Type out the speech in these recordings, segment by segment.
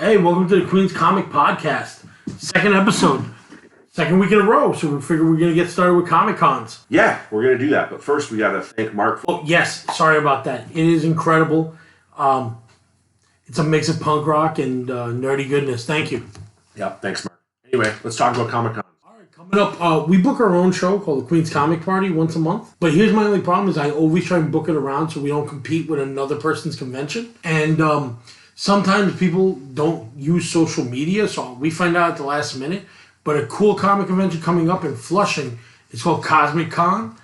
Hey, welcome to the Queen's Comic Podcast. Second episode. Second week in a row, so we figured we're going to get started with Comic Cons. Yeah, we're going to do that. But first, we got to thank Mark. Oh, yes. Sorry about that. It is incredible. It's a mix of punk rock and nerdy goodness. Thank you. Yep, thanks, Mark. Anyway, let's talk about Comic Con. All right, coming up, we book our own show called the Queen's Comic Party once a month. But here's my only problem is I always try and book it around so we don't compete with another person's convention. And sometimes people don't use social media, so we find out at the last minute. But a cool comic convention coming up in Flushing, it's called Cosmic Con.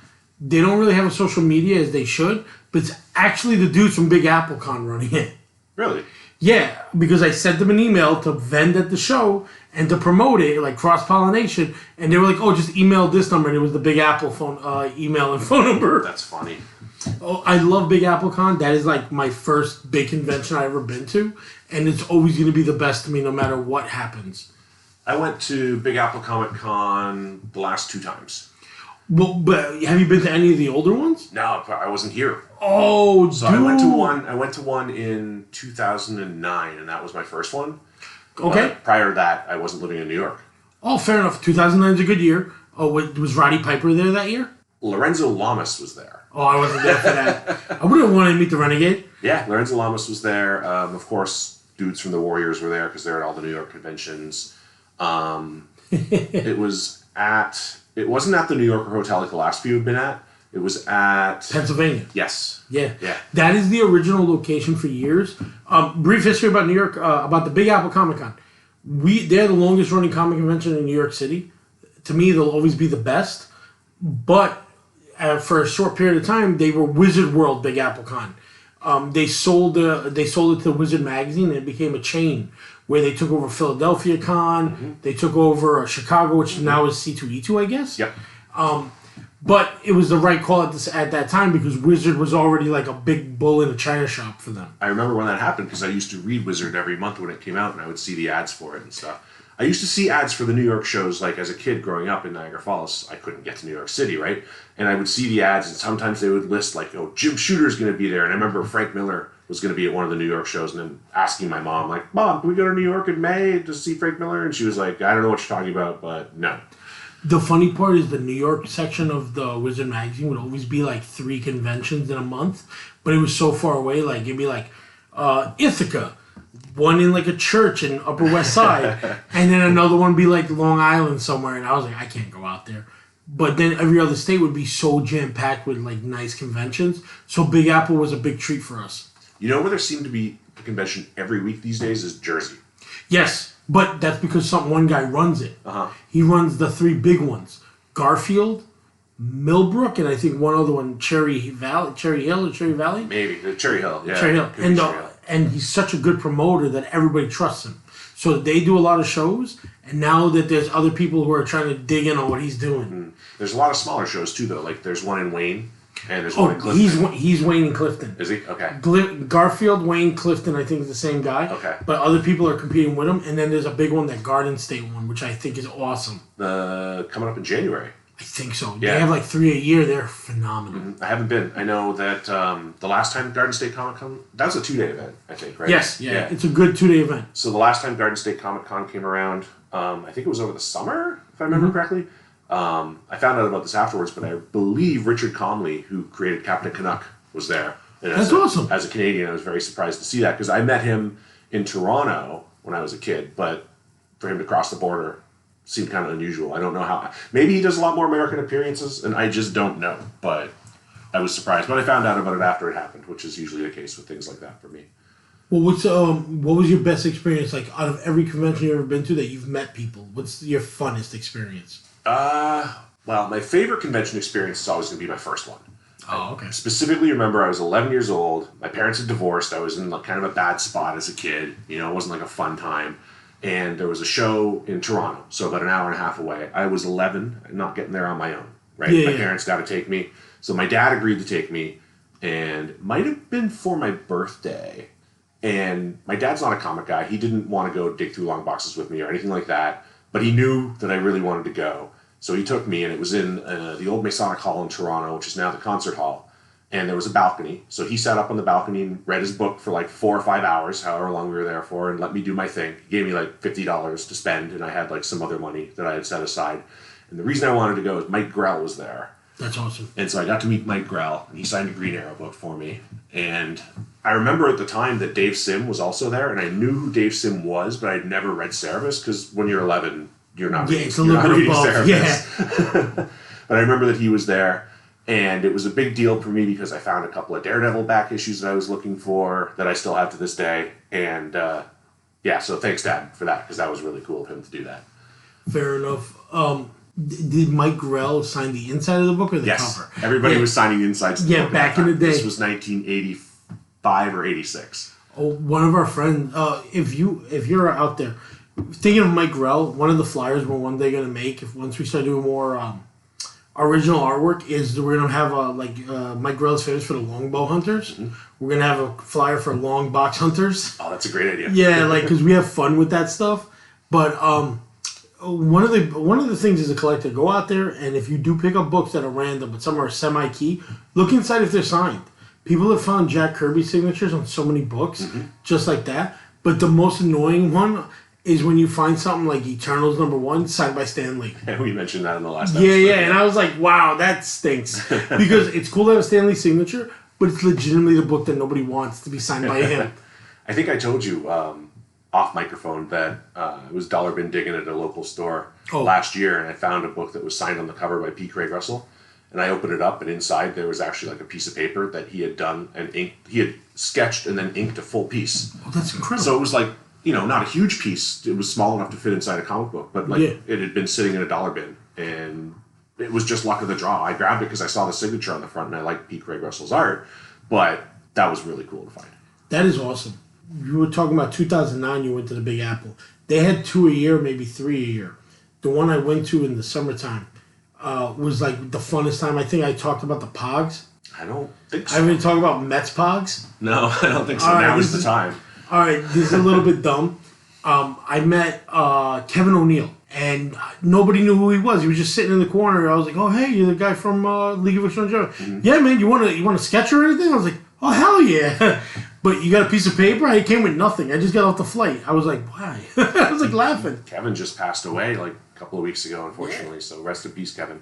They don't really have a social media as they should, but it's actually the dudes from Big Apple Con running it. Really? Yeah, because I sent them an email to vend at the show and to promote it, like cross-pollination, and they were like, oh, just email this number, and it was the Big Apple phone email and phone number. That's funny. Oh, I love Big Apple Con. That is like my first big convention I've ever been to, and it's always going to be the best to me no matter what happens. I went to Big Apple Comic Con the last 2 times. Well, but have you been to any of the older ones? No, I wasn't here. Oh, so dude. I went to one in 2009, and that was my first one. Okay. Prior to that, I wasn't living in New York. Oh, fair enough. 2009 is a good year. Oh, was Roddy Piper there that year? Lorenzo Lamas was there. Oh, I wasn't there for that. I would have wanted to meet the Renegade. Yeah, Lorenzo Lamas was there. Of course, dudes from the Warriors were there because they're at all the New York conventions. It wasn't at the New Yorker hotel like the last few had been at. It was at Pennsylvania. Yes. Yeah. Yeah. That is the original location for years. Brief history about New York, about the Big Apple Comic Con. They're the longest running comic convention in New York City. To me, they'll always be the best. But for a short period of time, they were Wizard World Big Apple Con. They sold it to Wizard Magazine, and it became a chain where they took over Philadelphia Con. Mm-hmm. They took over Chicago, which now is C2E2, I guess. Yep. But it was the right call at that time because Wizard was already like a big bull in a china shop for them. I remember when that happened because I used to read Wizard every month when it came out, and I would see the ads for it and stuff. I used to see ads for the New York shows, like as a kid growing up in Niagara Falls. I couldn't get to New York City, right? And I would see the ads, and sometimes they would list like, "Oh, Jim Shooter's going to be there." And I remember Frank Miller was going to be at one of the New York shows, and then asking my mom, like, "Mom, can we go to New York in May to see Frank Miller?" And she was like, "I don't know what you're talking about, but no." The funny part is the New York section of the Wizard Magazine would always be like 3 conventions in a month, but it was so far away. Like it'd be like Ithaca, one in like a church in Upper West Side, and then another one be like Long Island somewhere. And I was like, I can't go out there. But then every other state would be so jam packed with like nice conventions. So Big Apple was a big treat for us. You know where there seemed to be a convention every week these days is Jersey. Yes. But that's because one guy runs it. Uh-huh. He runs the 3 big ones. Garfield, Millbrook, and I think one other one, Cherry Hill or Cherry Valley? Maybe. Cherry Hill, yeah. Cherry Hill. And he's such a good promoter that everybody trusts him. So they do a lot of shows, and now that there's other people who are trying to dig in on what he's doing. Mm. There's a lot of smaller shows, too, though. Like, there's one in Wayne, and there's one in Clifton. He's Wayne and Clifton. Is he? Okay. Garfield, Wayne, Clifton, I think is the same guy. Okay. But other people are competing with him, and then there's a big one, that Garden State one, which I think is awesome. Coming up in January. I think so. Yeah. They have like 3 a year. They're phenomenal. Mm-hmm. I haven't been. I know that the last time Garden State Comic Con, that was a 2-day event, I think, right? Yes, yeah. It's a good 2-day event. So the last time Garden State Comic Con came around, I think it was over the summer, if I remember correctly. I found out about this afterwards, but I believe Richard Comley, who created Captain Canuck, was there. And that's awesome. As a Canadian, I was very surprised to see that because I met him in Toronto when I was a kid, but for him to cross the border seemed kind of unusual. I don't know how. Maybe he does a lot more American appearances, and I just don't know. But I was surprised. But I found out about it after it happened, which is usually the case with things like that for me. Well, what was your best experience like out of every convention you've ever been to that you've met people? What's your funnest experience? Well, my favorite convention experience is always going to be my first one. Oh, okay. I specifically remember I was 11 years old. My parents had divorced. I was in kind of a bad spot as a kid. You know, it wasn't like a fun time. And there was a show in Toronto, so about an hour and a half away. I was 11, not getting there on my own, right? Yeah, my parents got to take me. So my dad agreed to take me, and it might have been for my birthday. And my dad's not a comic guy. He didn't want to go dig through long boxes with me or anything like that. But he knew that I really wanted to go. So he took me, and it was in the old Masonic Hall in Toronto, which is now the concert hall. and there was a balcony. So he sat up on the balcony and read his book for like 4 or 5 hours, however long we were there for, and let me do my thing. He gave me like $50 to spend, and I had like some other money that I had set aside. And the reason I wanted to go is Mike Grell was there. That's awesome. And so I got to meet Mike Grell, and he signed a Green Arrow book for me. And I remember at the time that Dave Sim was also there, and I knew who Dave Sim was, but I'd never read Cerebus, because when you're 11, you're not reading, it's a little bit above, Cerebus. But I remember that he was there, and it was a big deal for me because I found a couple of Daredevil back issues that I was looking for that I still have to this day. And so thanks, Dad, for that, because that was really cool of him to do that. Fair enough. Did Mike Grell sign the inside of the book or the cover? Everybody was signing the insides of the book. Back in the day. This was 1985 or 86. Oh, one of our friends, if you're out there, thinking of Mike Grell, one of the flyers we're one day going to make, once we start doing more original artwork, is we're going to have Mike Grell is famous for the longbow hunters. Mm-hmm. We're going to have a flyer for long box hunters. Oh, that's a great idea. Yeah, because we have fun with that stuff. But one of the things as a collector, go out there, and if you do pick up books that are random but some are semi-key, look inside if they're signed. People have found Jack Kirby signatures on so many books, just like that. But the most annoying one is when you find something like Eternals #1 signed by Stan Lee. And we mentioned that in the last episode. Yeah, and I was like, wow, that stinks. Because it's cool to have a Stan Lee signature, but it's legitimately the book that nobody wants to be signed by him. I think I told you off microphone that it was dollar bin digging at a local store last year, and I found a book that was signed on the cover by P. Craig Russell. And I opened it up, and inside there was actually like a piece of paper that he had done and inked. He had sketched and then inked a full piece. Oh, that's incredible. So it was like, not a huge piece. It was small enough to fit inside a comic book, but it had been sitting in a dollar bin, and it was just luck of the draw. I grabbed it because I saw the signature on the front, and I liked P. Craig Russell's art, but that was really cool to find. That is awesome. You were talking about 2009, you went to the Big Apple. They had 2 a year, maybe 3 a year. The one I went to in the summertime was like the funnest time. I think I talked about the Pogs. I don't think so. I even talked about Mets Pogs. No, I don't think so. Now is the time. All right, this is a little bit dumb. I met Kevin O'Neill, and nobody knew who he was. He was just sitting in the corner. I was like, "Oh, hey, you're the guy from League of Extraordinary Gentlemen." Yeah, man, you want a sketch or anything? I was like, "Oh, hell yeah!" But you got a piece of paper? I came with nothing. I just got off the flight. I was like, why? I was like laughing. Kevin just passed away like a couple of weeks ago, unfortunately. So rest in peace, Kevin.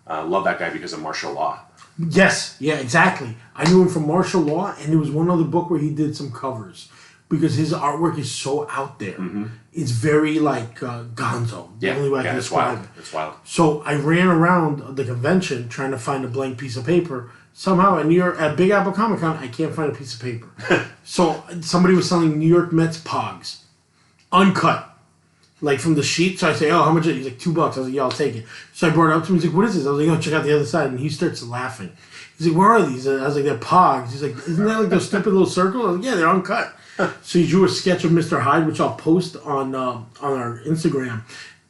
Love that guy because of martial law. Yes, yeah, exactly. I knew him from martial law, and there was one other book where he did some covers because his artwork is so out there. Mm-hmm. It's very like gonzo. The only way I can describe it. It's wild. So I ran around the convention trying to find a blank piece of paper. Somehow at New York, at Big Apple Comic Con, I can't find a piece of paper. So somebody was selling New York Mets Pogs, uncut, like from the sheet. So I say, "Oh, how much is it?" He's like, $2. I was like, "Yeah, I'll take it." So I brought it up to him. He's like, "What is this?" I was like, "Oh, check out the other side." And he starts laughing. He's like, "Where are these?" I was like, "They're Pogs." He's like, "Isn't that like those stupid little circles?" I was like, "Yeah, they're uncut." So he drew a sketch of Mr. Hyde, which I'll post on our Instagram,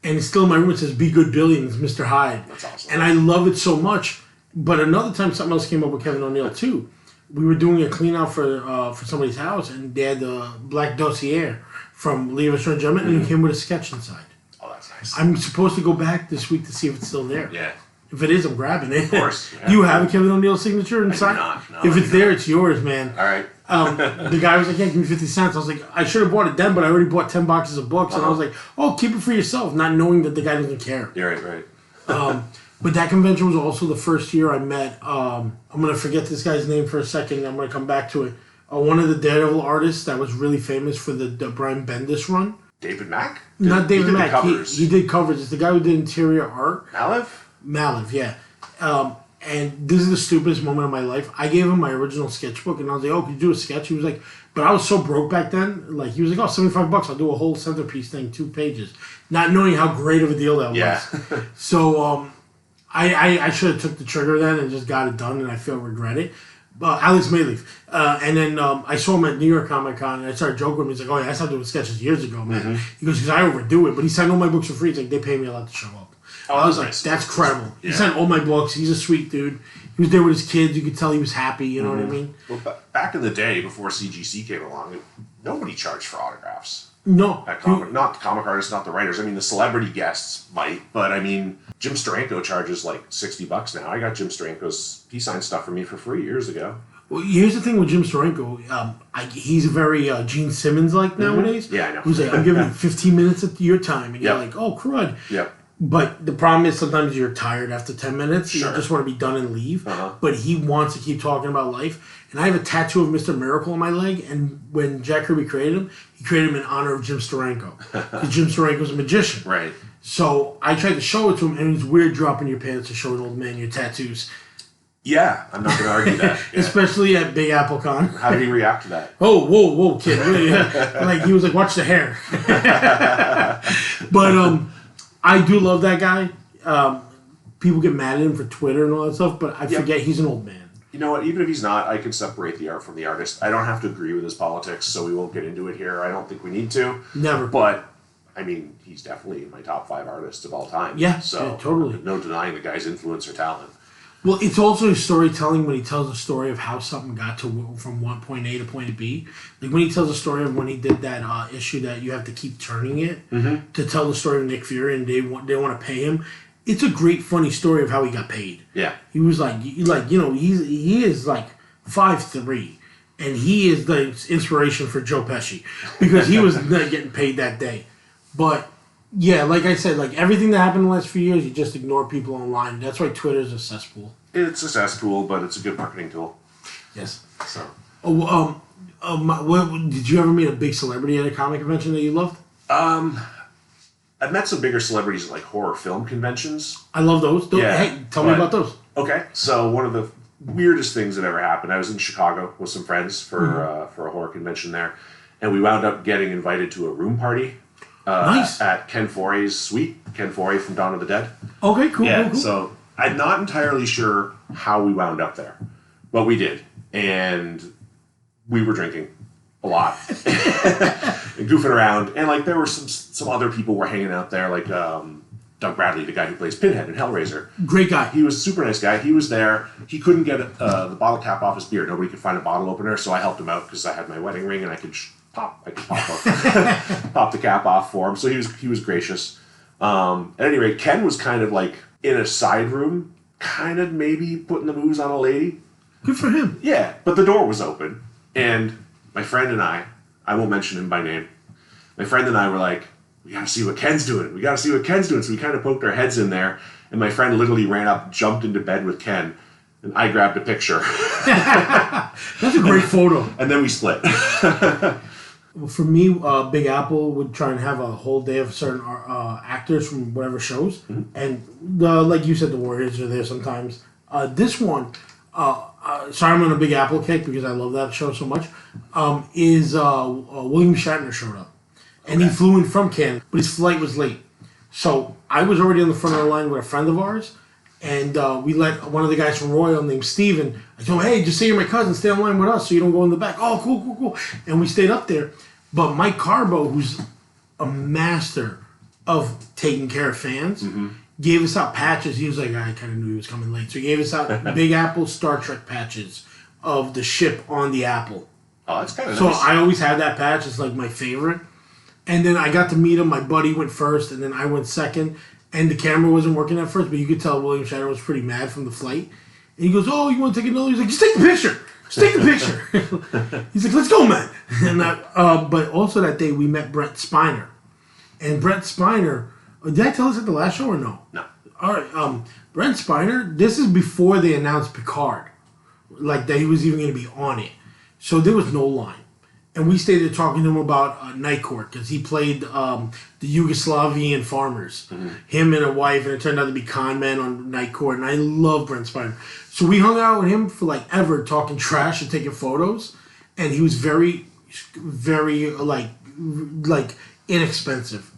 and it's still in my room. It says, "Be Good Billy," and it's Mr. Hyde. That's awesome. And I love it so much. But another time, something else came up with Kevin O'Neill too. We were doing a clean out for somebody's house, and they had the Black Dossier from League of Extraordinary Gentlemen, and it came with a sketch inside. Oh, that's nice. I'm supposed to go back this week to see if it's still there. Yeah. If it is, I'm grabbing it. Of course. Yeah. Do you have a Kevin O'Neill signature inside? I do not. No, if it's there, it's yours, man. All right. The guy was like, "Yeah, give me 50 cents." I was like, I should have bought it then, but I already bought 10 boxes of books, and I was like, "Oh, keep it for yourself," not knowing that the guy doesn't care. You're right. But that convention was also the first year I met, I'm going to forget this guy's name for a second. I'm going to come back to it. One of the Daredevil artists that was really famous for the Brian Bendis run. David Mack? Not David Mack. Covers. He did covers. It's the guy who did interior art. Maliv, yeah. And this is the stupidest moment of my life. I gave him my original sketchbook, and I was like, "Oh, could you do a sketch?" He was like, but I was so broke back then. Like, he was like, "Oh, $75. I'll do a whole centerpiece thing, 2 pages." Not knowing how great of a deal that was. So, I should have took the trigger then and just got it done, and I feel regret it. Alex Mayleaf. And then I saw him at New York Comic Con, and I started joking with him. He's like, "Oh, yeah, I started doing sketches years ago, man." Mm-hmm. He goes, "Because I overdo it." But he signed all my books for free. He's like, "They pay me a lot to show up." I was like, "That's credible." Yeah. He signed all my books. He's a sweet dude. He was there with his kids. You could tell he was happy. You know what I mean? Well, back in the day, before CGC came along, nobody charged for autographs. No. Not the comic artists, not the writers. I mean, the celebrity guests might, but I mean, Jim Steranko charges like $60 now. I got Jim Steranko's, he signed stuff for me for free years ago. Well, here's the thing with Jim Steranko. He's very Gene Simmons-like nowadays. Yeah, I know. Who's like, I'm giving you 15 minutes of your time. And you're like, oh, crud. Yep. But the problem is sometimes you're tired after 10 minutes. Sure. You just want to be done and leave. Uh-huh. But he wants to keep talking about life. And I have a tattoo of Mr. Miracle on my leg. And when Jack Kirby created him, he created him in honor of Jim Steranko. Because Jim Steranko's a magician. Right. So I tried to show it to him, and it's weird dropping your pants to show an old man your tattoos. Yeah, I'm not going to argue that. Yeah. Especially at Big Apple Con. How did he react to that? Oh, whoa, kid. Like, he was like, watch the hair. But I do love that guy. People get mad at him for Twitter and all that stuff, but I forget he's an old man. You know what? Even if he's not, I can separate the art from the artist. I don't have to agree with his politics, so we won't get into it here. I don't think we need to. Never. But, I mean, he's definitely in my top 5 artists of all time. Yeah, so yeah, totally. No denying the guy's influence or talent. Well, it's also his storytelling when he tells a story of how something got to from one point A to point B. Like when he tells a story of when he did that issue that you have to keep turning it to tell the story of Nick Fury, and they want to pay him. It's a great, funny story of how he got paid. Yeah, he was he is like 5'3", and he is the inspiration for Joe Pesci because he was not getting paid that day. But yeah, like I said, like everything that happened in the last few years, you just ignore people online. That's why Twitter's a cesspool. it's a cesspool, but it's a good marketing tool. Yes. So. Did you ever meet a big celebrity at a comic convention that you loved? I've met some bigger celebrities at like horror film conventions. I love those. Yeah, hey, tell me about those. Okay, so one of the weirdest things that ever happened, I was in Chicago with some friends for a horror convention there, and we wound up getting invited to a room party Nice. at Ken Fore's suite. Ken Fore from Dawn of the Dead. Okay, cool, cool. So I'm not entirely sure how we wound up there, but we did, and we were drinking a lot and goofing around, and like there were some other people were hanging out there, like Doug Bradley, the guy who plays Pinhead in Hellraiser. Great guy. He was a super nice guy. He was there. He couldn't get the bottle cap off his beer. Nobody could find a bottle opener, so I helped him out because I had my wedding ring and I could pop the cap off for him. So he was gracious. At any rate, Ken was kind of like in a side room, kind of maybe putting the moves on a lady. Good for him. Yeah, but the door was open, and my friend and I won't mention him by name, my friend and I were like, we gotta see what Ken's doing. So we kind of poked our heads in there, and my friend literally ran up, jumped into bed with Ken, and I grabbed a picture. That's a great photo. And then we split. For me, Big Apple would try and have a whole day of certain actors from whatever shows. And like you said, the Warriors are there sometimes. This one, sorry I'm on a Big Apple kick because I love that show so much, is William Shatner showed up. And he flew in from Canada, but his flight was late. So I was already on the front of the line with a friend of ours, and we let one of the guys from Royal named Steven, I told him, hey, just say you're my cousin, stay online with us so you don't go in the back. Oh, cool. And we stayed up there. But Mike Carbo, who's a master of taking care of fans, gave us out patches. He was like, I kind of knew he was coming late. So he gave us out Big Apple Star Trek patches of the ship on the Apple. Oh, that's kind of nice. nice. So I always had that patch. It's like my favorite. And then I got to meet him. My buddy went first, and then I went second. And the camera wasn't working at first, but you could tell William Shatner was pretty mad from the flight. And he goes, oh, you want to take another? He's like, just take the picture. He's like, let's go, man. And but also that day we met Brent Spiner. And Brent Spiner, did I tell us at the last show or no? No. All right. Brent Spiner, this is before they announced Picard. Like that he was even going to be on it. So there was no line. And we stayed there talking to him about Night Court because he played the Yugoslavian farmers. Him and a wife, and it turned out to be con men on Night Court. And I love Brent Spiner. So we hung out with him for like ever, talking trash and taking photos. And he was very, very like inexpensive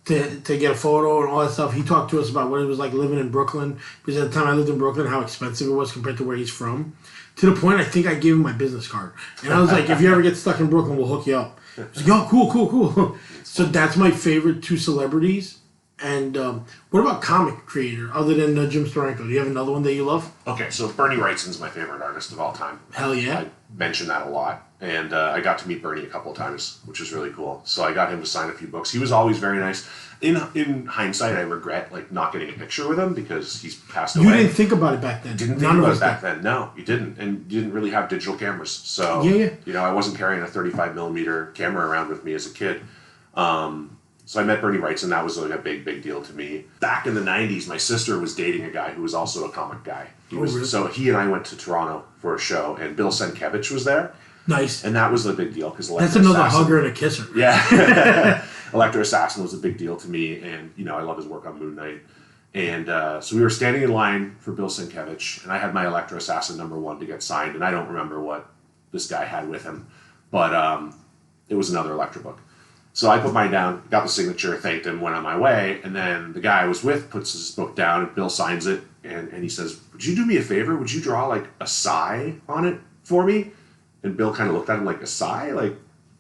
to get a photo and all that stuff. He talked to us about what it was like living in Brooklyn. Because at the time I lived in Brooklyn, how expensive it was compared to where he's from. To the point, I think I gave him my business card. And I was like, if you ever get stuck in Brooklyn, we'll hook you up. He's like, oh, cool. So that's my favorite two celebrities. And what about comic creator, other than Jim Steranko? Do you have another one that you love? Okay, so Bernie Wrightson's my favorite artist of all time. Hell yeah. I mention that a lot. And I got to meet Bernie a couple of times, which was really cool. So I got him to sign a few books. He was always very nice. In hindsight, I regret like not getting a picture with him because he's passed away. You didn't think about it back then. Didn't think about it back then. No, you didn't, and you didn't really have digital cameras. So you know, I wasn't carrying a 35 millimeter camera around with me as a kid. So I met Bernie Wrightson. That was like a big deal to me. Back in the 90s, my sister was dating a guy who was also a comic guy. Really? So he and I went to Toronto for a show, and Bill Sienkiewicz was there. Nice. And that was a big deal because that's another hugger and a kisser. Yeah. Electro Assassin was a big deal to me, and you know I love his work on Moon Knight. And so we were standing in line for Bill Sienkiewicz, and I had my Electro Assassin #1 to get signed, and I don't remember what this guy had with him, but it was another Electro book. So I put mine down, got the signature, thanked him, went on my way, and then the guy I was with puts his book down, and Bill signs it, and he says, "Would you do me a favor? Would you draw like a sigh on it for me?" And Bill kind of looked at him like, "A sigh? Like,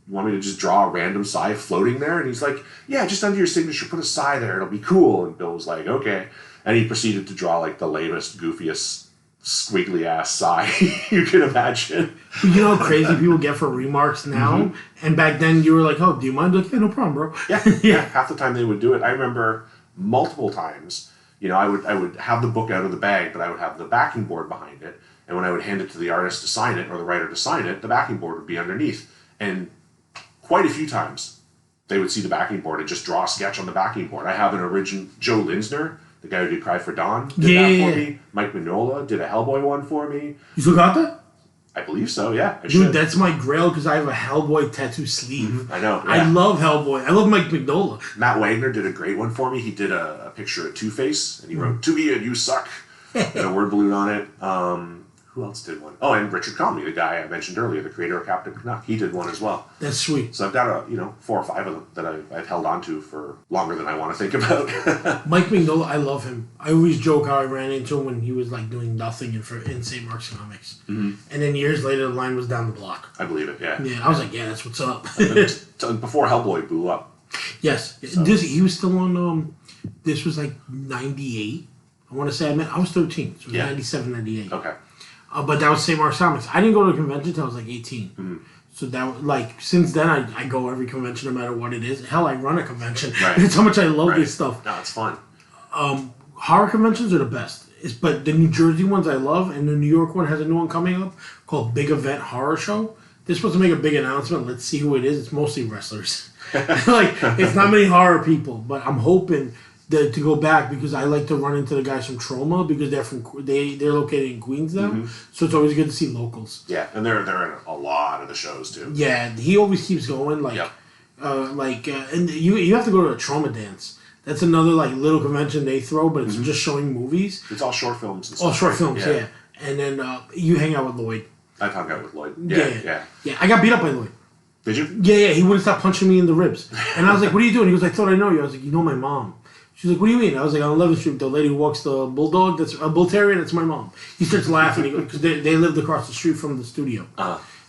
you want me to just draw a random sigh floating there?" And he's like, "Yeah, just under your signature, put a sigh there. It'll be cool." And Bill was like, "Okay." And he proceeded to draw like the lamest, goofiest, squiggly ass sigh you can imagine. You know how crazy people get for remarks now? And back then you were like, "Oh, do you mind?" Like, "Yeah, no problem, bro." Yeah. Half the time they would do it. I remember multiple times, you know, I would have the book out of the bag, but I would have the backing board behind it. And when I would hand it to the artist to sign it, or the writer to sign it, the backing board would be underneath. And quite a few times, they would see the backing board and just draw a sketch on the backing board. I have an original, Joe Linsner, the guy who did Cry for Dawn, did that for me. Mike Mignola did a Hellboy one for me. You still got that? I believe so, yeah. Dude, that's Mike Grell because I have a Hellboy tattoo sleeve. I know. Yeah. I love Hellboy. I love Mike Mignola. Matt Wagner did a great one for me. He did a picture of Two-Face, and he wrote, "To me and you suck," and a word balloon on it. Who else did one? Oh, and Richard Comey, the guy I mentioned earlier, the creator of Captain Canuck. He did one as well. That's sweet. So I've got 4 or 5 of them that I've held on to for longer than I want to think about. Mike Mignola, I love him. I always joke how I ran into him when he was like doing nothing in St. Mark's Comics. And then years later, the line was down the block. I believe it, yeah. Yeah, I was like, yeah, that's what's up. Before Hellboy blew up. Yes. So. He was still on, this was like 98. I want to say I was 13. So it was 97, 98. Okay. But that was St. Mark's Comics. I didn't go to a convention until I was like 18. So that like since then I go every convention no matter what it is. Hell, I run a convention. Right. It's how much I love this stuff. No, it's fun. Horror conventions are the best. But the New Jersey ones I love, and the New York one has a new one coming up called Big Event Horror Show. They're supposed to make a big announcement. Let's see who it is. It's mostly wrestlers. Like it's not many horror people, but I'm hoping to go back because I like to run into the guys from Trauma because they're located in Queens now, so it's always good to see locals. Yeah, and they're in a lot of the shows too. Yeah, he always keeps going and you have to go to a Trauma Dance. That's another like little convention they throw, but it's just showing movies. It's all short films and stuff. All short films, yeah. And then you hang out with Lloyd. I've hung out with Lloyd. Yeah. I got beat up by Lloyd. Did you? Yeah. He wouldn't stop punching me in the ribs, and I was like, "What are you doing?" He goes, "I thought I know you." I was like, "You know my mom." She's like, "What do you mean?" I was like, "On 11th Street, the lady who walks the bulldog, that's a bull terrier, that's my mom." He starts laughing because they lived across the street from the studio.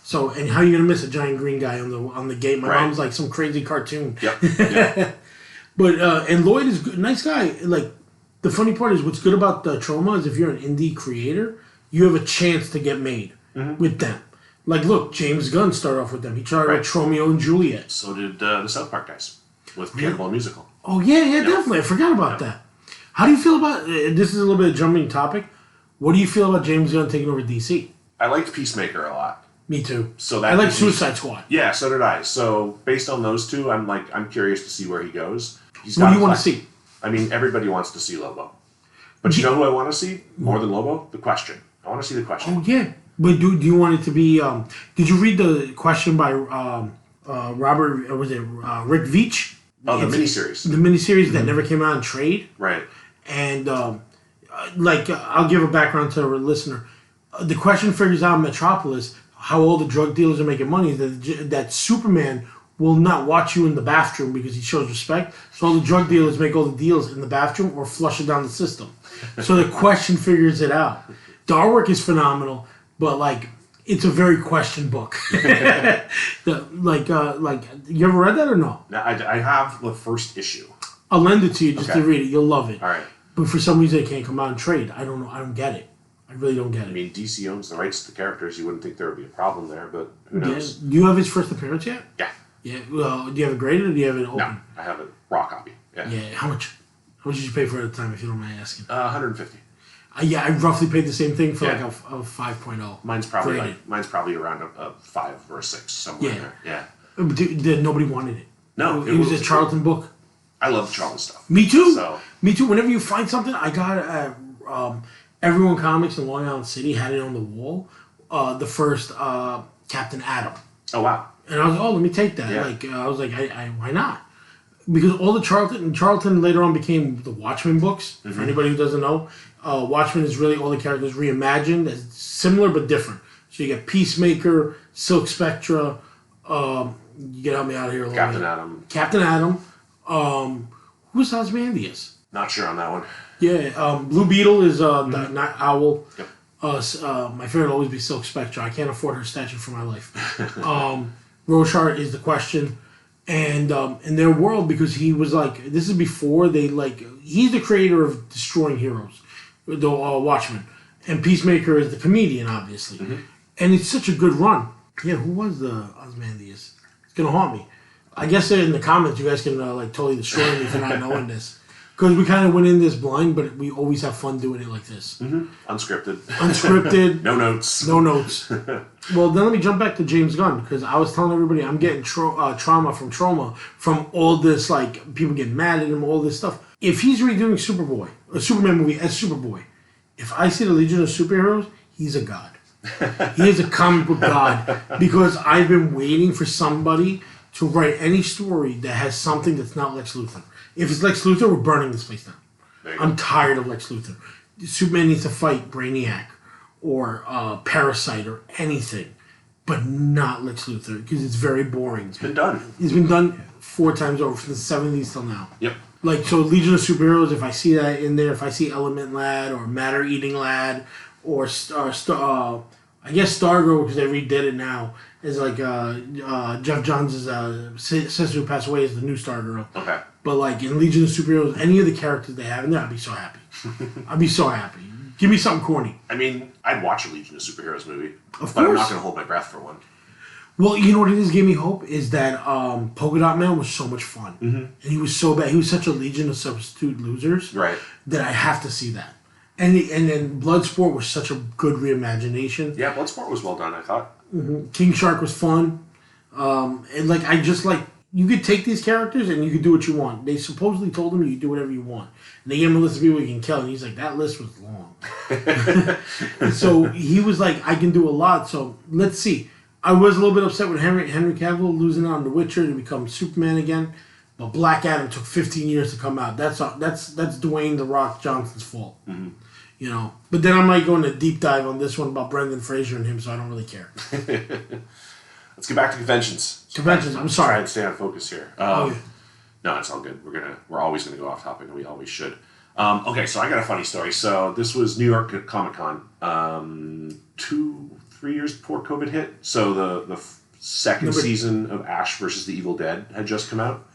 So, and how are you gonna miss a giant green guy on the gate? My mom's like some crazy cartoon. Yep. But and Lloyd is a nice guy. Like the funny part is what's good about the Trauma is if you're an indie creator, you have a chance to get made with them. Like, look, James Gunn started off with them. He started with Romeo and Juliet. So did the South Park guys with Cannibal Musical. Oh, yeah, definitely. I forgot about that. How do you feel about... this is a little bit of a jumping topic. What do you feel about James Gunn taking over DC? I liked Peacemaker a lot. Me too. So I like Suicide Squad. Yeah, so did I. So based on those two, I'm curious to see where he goes. What do you want to see? I mean, everybody wants to see Lobo. But you know who I want to see more than Lobo? The Question. I want to see The Question. Oh, yeah. But do you want it to be... did you read the Question by Robert... was it Rick Veitch? Oh, the miniseries. The miniseries that never came out in trade. Right. And, I'll give a background to the listener. The Question figures out in Metropolis how all the drug dealers are making money, that Superman will not watch you in the bathroom because he shows respect. So all the drug dealers make all the deals in the bathroom or flush it down the system. So the Question figures it out. The artwork is phenomenal, but, it's a very Question book. You ever read that or no? I have the first issue. I'll lend it to you just to read it. You'll love it. All right. But for some reason it can't come out in trade. I don't know. I don't get it. I really don't get it. I mean, DC owns the rights to the characters. You wouldn't think there would be a problem there, but who knows? Do you have his first appearance yet? Yeah. Yeah. Well, do you have it graded or do you have it open? No, I have a raw copy. Yeah. Yeah. How much? How much did you pay for it at the time, if you don't mind asking? 150. Yeah, I roughly paid the same thing for like a 5.0. Mine's probably graded. mine's probably around a 5 or a 6 somewhere in there. Yeah. Nobody wanted it. No, it was a Charlton book. I love the Charlton stuff. Me too. So. Me too. Whenever you find something, I got it at Everyone Comics in Long Island City had it on the wall. The first Captain Atom. Oh wow. And I was like, oh, let me take that. Yeah. Like I was like, I why not? Because all the Charlton later on became the Watchmen books. Mm-hmm. For anybody who doesn't know, Watchmen is really all the characters reimagined, as similar but different. So you get Peacemaker, Silk Spectre. You get help me out here a little Captain bit. Atom. Captain Atom. Who's Ozymandias? Not sure on that one. Yeah, Blue Beetle is not Owl. Yep. My favorite will always be Silk Spectre. I can't afford her statue for my life. Rorschach is the Question. And in their world, because he was like, this is before they he's the creator of Destroying Heroes, the Watchmen. And Peacemaker is the comedian, obviously. Mm-hmm. And it's such a good run. Yeah, who was the Ozymandias? It's going to haunt me. I guess in the comments you guys can totally destroy me for not knowing this. Because we kind of went in this blind, but we always have fun doing it like this. Mm-hmm. Unscripted. Unscripted. No notes. No notes. Well, then let me jump back to James Gunn, because I was telling everybody I'm getting trauma from all this, people getting mad at him, all this stuff. If he's redoing a Superman movie as Superboy, if I see the Legion of Superheroes, he's a god. He is a comic book god, because I've been waiting for somebody to write any story that has something that's not Lex Luthor. If it's Lex Luthor, we're burning this place down. I'm tired of Lex Luthor. Superman needs to fight Brainiac or Parasite or anything, but not Lex Luthor, because it's very boring. It's been done. It's been done 4 times over, from the 70s till now. Yep. So Legion of Superheroes, if I see that in there, if I see Element Lad or Matter Eating Lad or I guess Stargirl, because they redid it now, is Jeff Johns' sister who passed away is the new Stargirl. Okay. But in Legion of Superheroes, any of the characters they have in there, I'd be so happy. I'd be so happy. Give me something corny. I mean, I'd watch a Legion of Superheroes movie. Of but I'm course. not going to hold my breath for one. Well, you know what it is gave me hope is that Polka Dot Man was so much fun. Mm-hmm. And he was so bad. He was such a Legion of Substitute Losers. Right. That I have to see that. And then Bloodsport was such a good reimagination. Yeah, Bloodsport was well done, I thought. Mm-hmm. King Shark was fun. You could take these characters and you could do what you want. They supposedly told him you could do whatever you want. And they gave him a list of people you can kill. And he's like, that list was long. So he was like, I can do a lot. So let's see. I was a little bit upset with Henry Cavill losing out on The Witcher to become Superman again. But Black Adam took 15 years to come out. That's Dwayne The Rock Johnson's fault. Mm-hmm. You know. But then I might go into a deep dive on this one about Brendan Fraser and him, so I don't really care. Let's get back to conventions. I'm sorry. Try and stay on focus here. Okay. No, it's all good. We're always gonna go off topic, and we always should. Okay, so I got a funny story. So this was New York Comic Con, 2-3 years before COVID hit. So the second season of Ash versus the Evil Dead had just come out.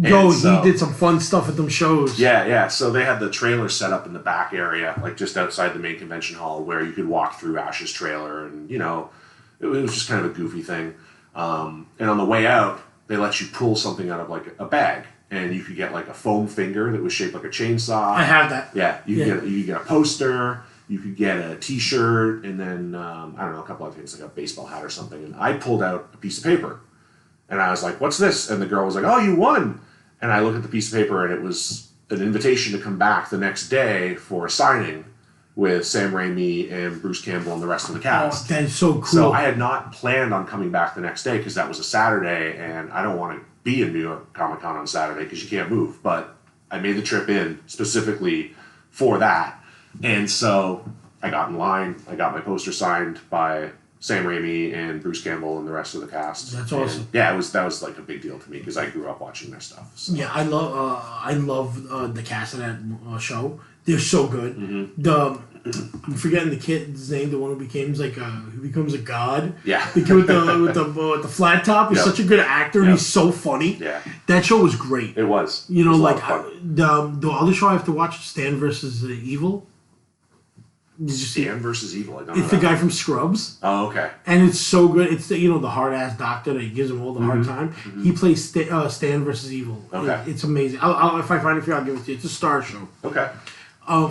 He did some fun stuff at them shows. Yeah. So they had the trailer set up in the back area, just outside the main convention hall, where you could walk through Ash's trailer, and it was just kind of a goofy thing. And on the way out, they let you pull something out of a bag, and you could get a foam finger that was shaped like a chainsaw. I have that. Yeah, you could get a poster, you could get a T-shirt, and then I don't know, a couple other things like a baseball hat or something. And I pulled out a piece of paper, and I was like, "What's this?" And the girl was like, "Oh, you won!" And I looked at the piece of paper, and it was an invitation to come back the next day for a signing with Sam Raimi and Bruce Campbell and the rest of the cast. Oh, that is so cool. So I had not planned on coming back the next day because that was a Saturday, and I don't want to be in New York Comic Con on Saturday because you can't move. But I made the trip in specifically for that. And so I got in line. I got my poster signed by Sam Raimi and Bruce Campbell and the rest of the cast. That's awesome. And yeah, that was a big deal to me because I grew up watching their stuff. So. Yeah, I love the cast of that show. They're so good. Mm-hmm. I'm forgetting the kid's name. The one who becomes a god. Yeah. The kid with the flat top. He's such a good actor, and he's so funny. Yeah. That show was great. It was. The other show I have to watch, Stan versus Evil. Dan versus Evil. I don't know. It's the guy from Scrubs. Oh, okay. And it's so good. It's the the hard ass doctor that gives him all the hard time. He plays Stan versus Evil. Okay. It's amazing. I'll if I find it for you, I'll give it to you. It's a star show. Okay.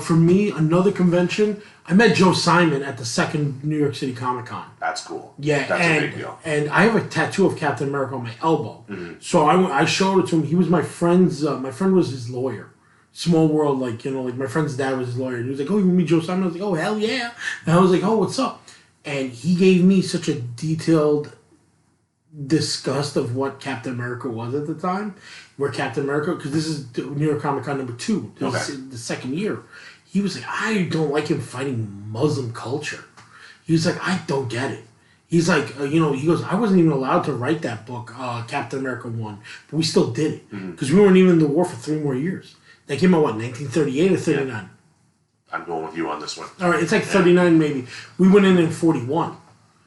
For me, another convention. I met Joe Simon at the second New York City Comic Con. That's cool. Yeah, That's a big deal. And I have a tattoo of Captain America on my elbow. So I showed it to him. He was my friend's. My friend was his lawyer. Small world, like my friend's dad was his lawyer. He was like, "Oh, you meet Joe Simon?" I was like, "Oh, hell yeah!" And I was like, "Oh, what's up?" And he gave me such a detailed disgust of what Captain America was at the time, where Captain America, because this is New York Comic Con #2, this is the second year. He was like, "I don't like him fighting Muslim culture." He was like, "I don't get it." He's like, he goes, "I wasn't even allowed to write that book, Captain America 1, but we still did it because we weren't even in the war for 3 more years." That came out, 1938 or 39? Yeah. I'm going with you on this one. All right, it's like 39 maybe. We went in 41,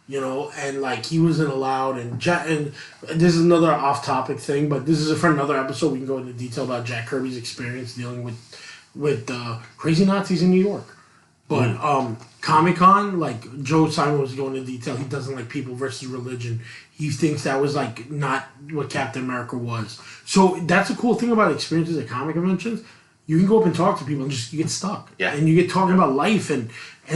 and like he wasn't allowed. And this is another off-topic thing, but this is for another episode. We can go into detail about Jack Kirby's experience dealing with crazy Nazis in New York. But Comic-Con, like Joe Simon was going into detail. He doesn't like people versus religion. He thinks that was like not what Captain America was. So that's a cool thing about experiences at comic conventions. You can go up and talk to people and you get stuck. Yeah. And you get talking about life and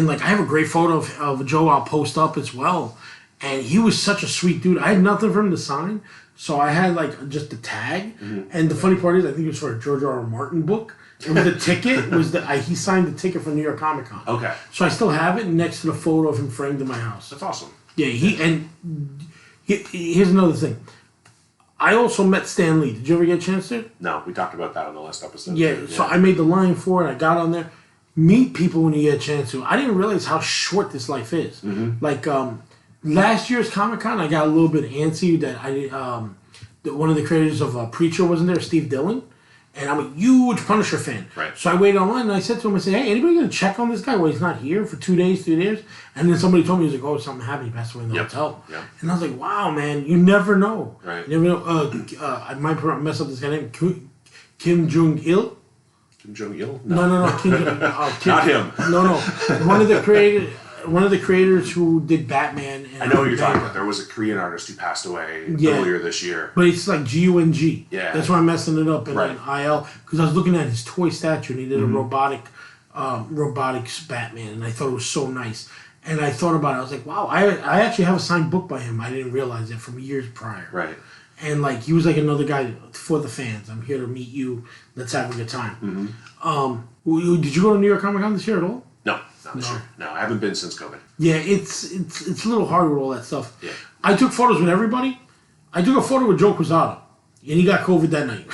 like I have a great photo of Joe I'll post up as well. And he was such a sweet dude. I had nothing for him to sign. So I had like just a tag. And the funny part is I think it was for a George R. R. Martin book. And the ticket was he signed the ticket for New York Comic Con. Okay. So I still have it next to the photo of him framed in my house. That's awesome. Yeah, here's another thing. I also met Stan Lee. Did you ever get a chance to? No, we talked about that on the last episode. Yeah, so I made the line for it. I got on there. Meet people when you get a chance to. I didn't realize how short this life is. Like last year's Comic Con, I got a little bit antsy that one of the creators of Preacher wasn't there, Steve Dillon. And I'm a huge Punisher fan. Right. So I waited online and I said to him, I said, "Hey, anybody going to check on this guy while he's not here for 2 days, 3 days?" And then somebody told me, he was like, "Oh, something happened. He passed away in the hotel." Yep. And I was like, "Wow, man, you never know." Right. You never know. I might mess up this guy's name. Kim Jong-il? Kim Jong-il? No. Kim, Not him. No. One of the creators who did Batman. I know what you're talking about. There was a Korean artist who passed away earlier this year. But it's like G-U-N-G. Yeah. That's why I'm messing it up in Right. IL. Because I was looking at his toy statue and he did a robotics Batman. And I thought it was so nice. And I thought about it. I was like, wow, I actually have a signed book by him. I didn't realize it from years prior. Right. And like he was like another guy for the fans. I'm here to meet you. Let's have a good time. Did you go to New York Comic Con this year at all? No, not this year. No, I haven't been since COVID. Yeah, it's a little hard with all that stuff. Yeah. I took photos with everybody. I took a photo with Joe Quesada, and he got COVID that night.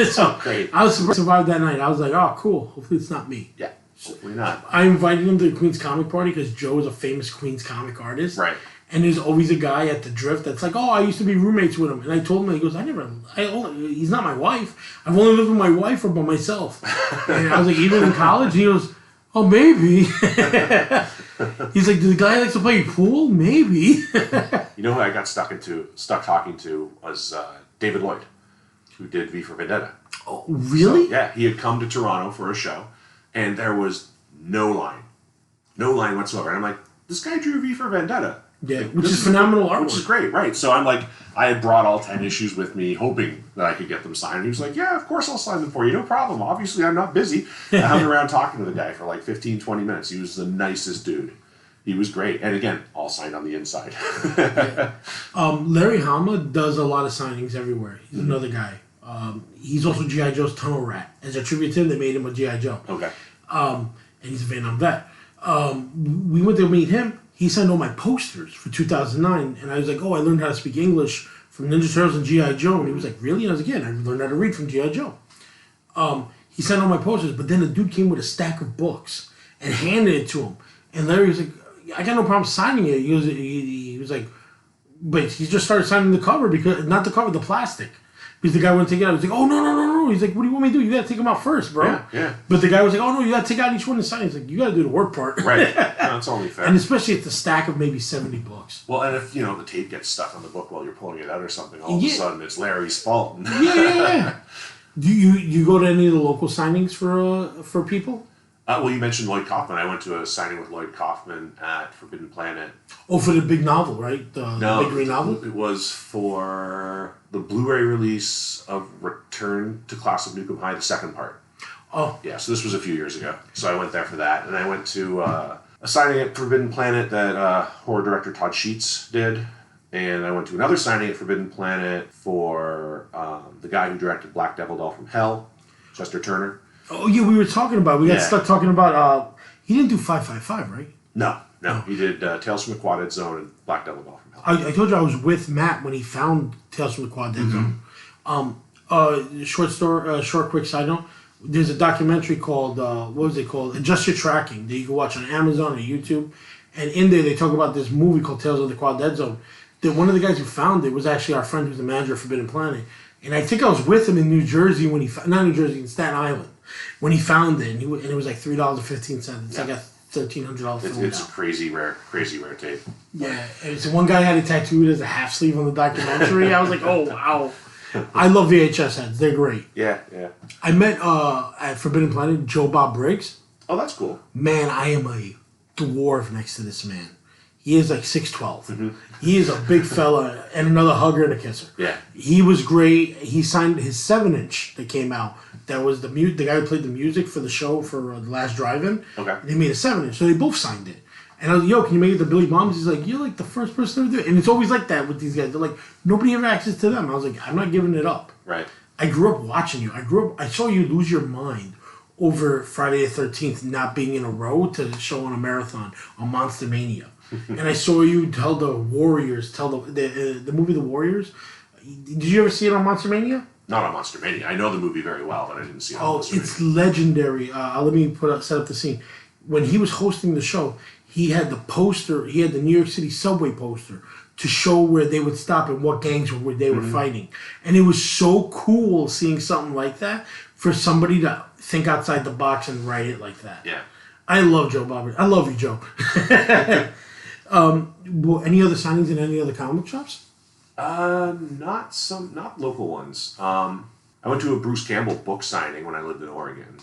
So great. I was survived that night. I was like, oh, cool. Hopefully it's not me. Yeah, hopefully not. I invited him to the Queen's Comic Party because Joe is a famous Queen's Comic artist. Right. And there's always a guy at the Drift that's like, "Oh, I used to be roommates with him." And I told him, he goes, he's not my wife. I've only lived with my wife or by myself. And I was like, even in college? He goes, "Oh, maybe." He's like, "The guy likes to play pool? Maybe." You know who I got stuck talking to was David Lloyd, who did V for Vendetta. Oh, really? So, yeah, he had come to Toronto for a show, and there was no line whatsoever. And I'm like, this guy drew V for Vendetta. Yeah, like, which is phenomenal artwork. Which is great, right? So I'm like, I had brought all 10 issues with me, hoping that I could get them signed. And he was like, "Yeah, of course I'll sign them for you. No problem. Obviously, I'm not busy." I hung around talking to the guy for like 15, 20 minutes. He was the nicest dude. He was great. And again, all signed on the inside. Larry Hama does a lot of signings everywhere. He's another guy. He's also G.I. Joe's Tunnel Rat. As a tribute to him, they made him a G.I. Joe. Okay. And he's a Vietnam vet. We went to meet him. He signed all my posters for 2009, and I was like, "Oh, I learned how to speak English from Ninja Turtles and G.I. Joe." And he was like, "Really?" And I was like, "Yeah, I learned how to read from G.I. Joe." He signed all my posters, but then the dude came with a stack of books and handed it to him. And Larry was like, "I got no problem signing it." He was like, but he just started signing the cover, because not the cover, the plastic. Because the guy wouldn't take it out. I was like, "Oh, no. He's like, "What do you want me to do? You got to take them out first, bro." Yeah. But the guy was like, "Oh, no, you got to take out each one and sign." He's like, "You got to do the work part." Right. No, that's only fair. And especially if it's a stack of maybe 70 books. Well, and if, the tape gets stuck on the book while you're pulling it out or something, all of a sudden it's Larry's fault. Yeah. Do you go to any of the local signings for people? Well, you mentioned Lloyd Kaufman. I went to a signing with Lloyd Kaufman at Forbidden Planet. Oh, for the big novel, right? The big green novel? It was for the Blu-ray release of Return to Class of Nukem High, the second part. Oh. Yeah, so this was a few years ago. So I went there for that. And I went to a signing at Forbidden Planet that horror director Todd Sheets did. And I went to another signing at Forbidden Planet for the guy who directed Black Devil Doll from Hell, Chester Turner. Oh, yeah, we were talking about, we got stuck talking about, he didn't do 555, right? No. He did Tales from the Quad Dead Zone and Black Devil Doll from Hell. I told you I was with Matt when he found Tales from the Quad Dead Zone. Short quick side note. There's a documentary called, what was it called? Adjust Your Tracking that you can watch on Amazon or YouTube. And in there they talk about this movie called Tales of the Quad Dead Zone. That one of the guys who found it was actually our friend who's the manager of Forbidden Planet. And I think I was with him in New Jersey when not New Jersey, in Staten Island. When he found it, and it was like $3.15. It's like a $1,300 film. It's a crazy rare tape. Yeah, and so one guy had it tattooed as a half sleeve on the documentary. I was like, oh wow, I love VHS heads. They're great. Yeah. I met at Forbidden Planet Joe Bob Briggs. Oh, that's cool. Man, I am a dwarf next to this man. He is like 6'12". Mm-hmm. He is a big fella and another hugger and a kisser. Yeah. He was great. He signed his 7-inch that came out. That was the guy who played the music for the show for the last drive-in. Okay. They made a 7-inch, so they both signed it. And I was like, yo, can you make it to Billy Bombs? He's like, you're like the first person to do it. And it's always like that with these guys. They're like, nobody ever access to them. I was like, I'm not giving it up. Right. I grew up watching you. I saw you lose your mind over Friday the 13th not being in a row to show on a marathon on Monster Mania. And I saw you tell the Warriors, the movie The Warriors. Did you ever see it on Monster Mania? Not on Monster Mania. I know the movie very well, but I didn't see it on Monster Mania. It's legendary. Let me set up the scene. When he was hosting the show, he had the poster, he had the New York City subway poster to show where they would stop and what gangs they were fighting. And it was so cool seeing something like that for somebody to think outside the box and write it like that. Yeah. I love Joe Bobber. I love you, Joe. Any other signings in any other comic shops? Not local ones. I went to a Bruce Campbell book signing when I lived in Oregon.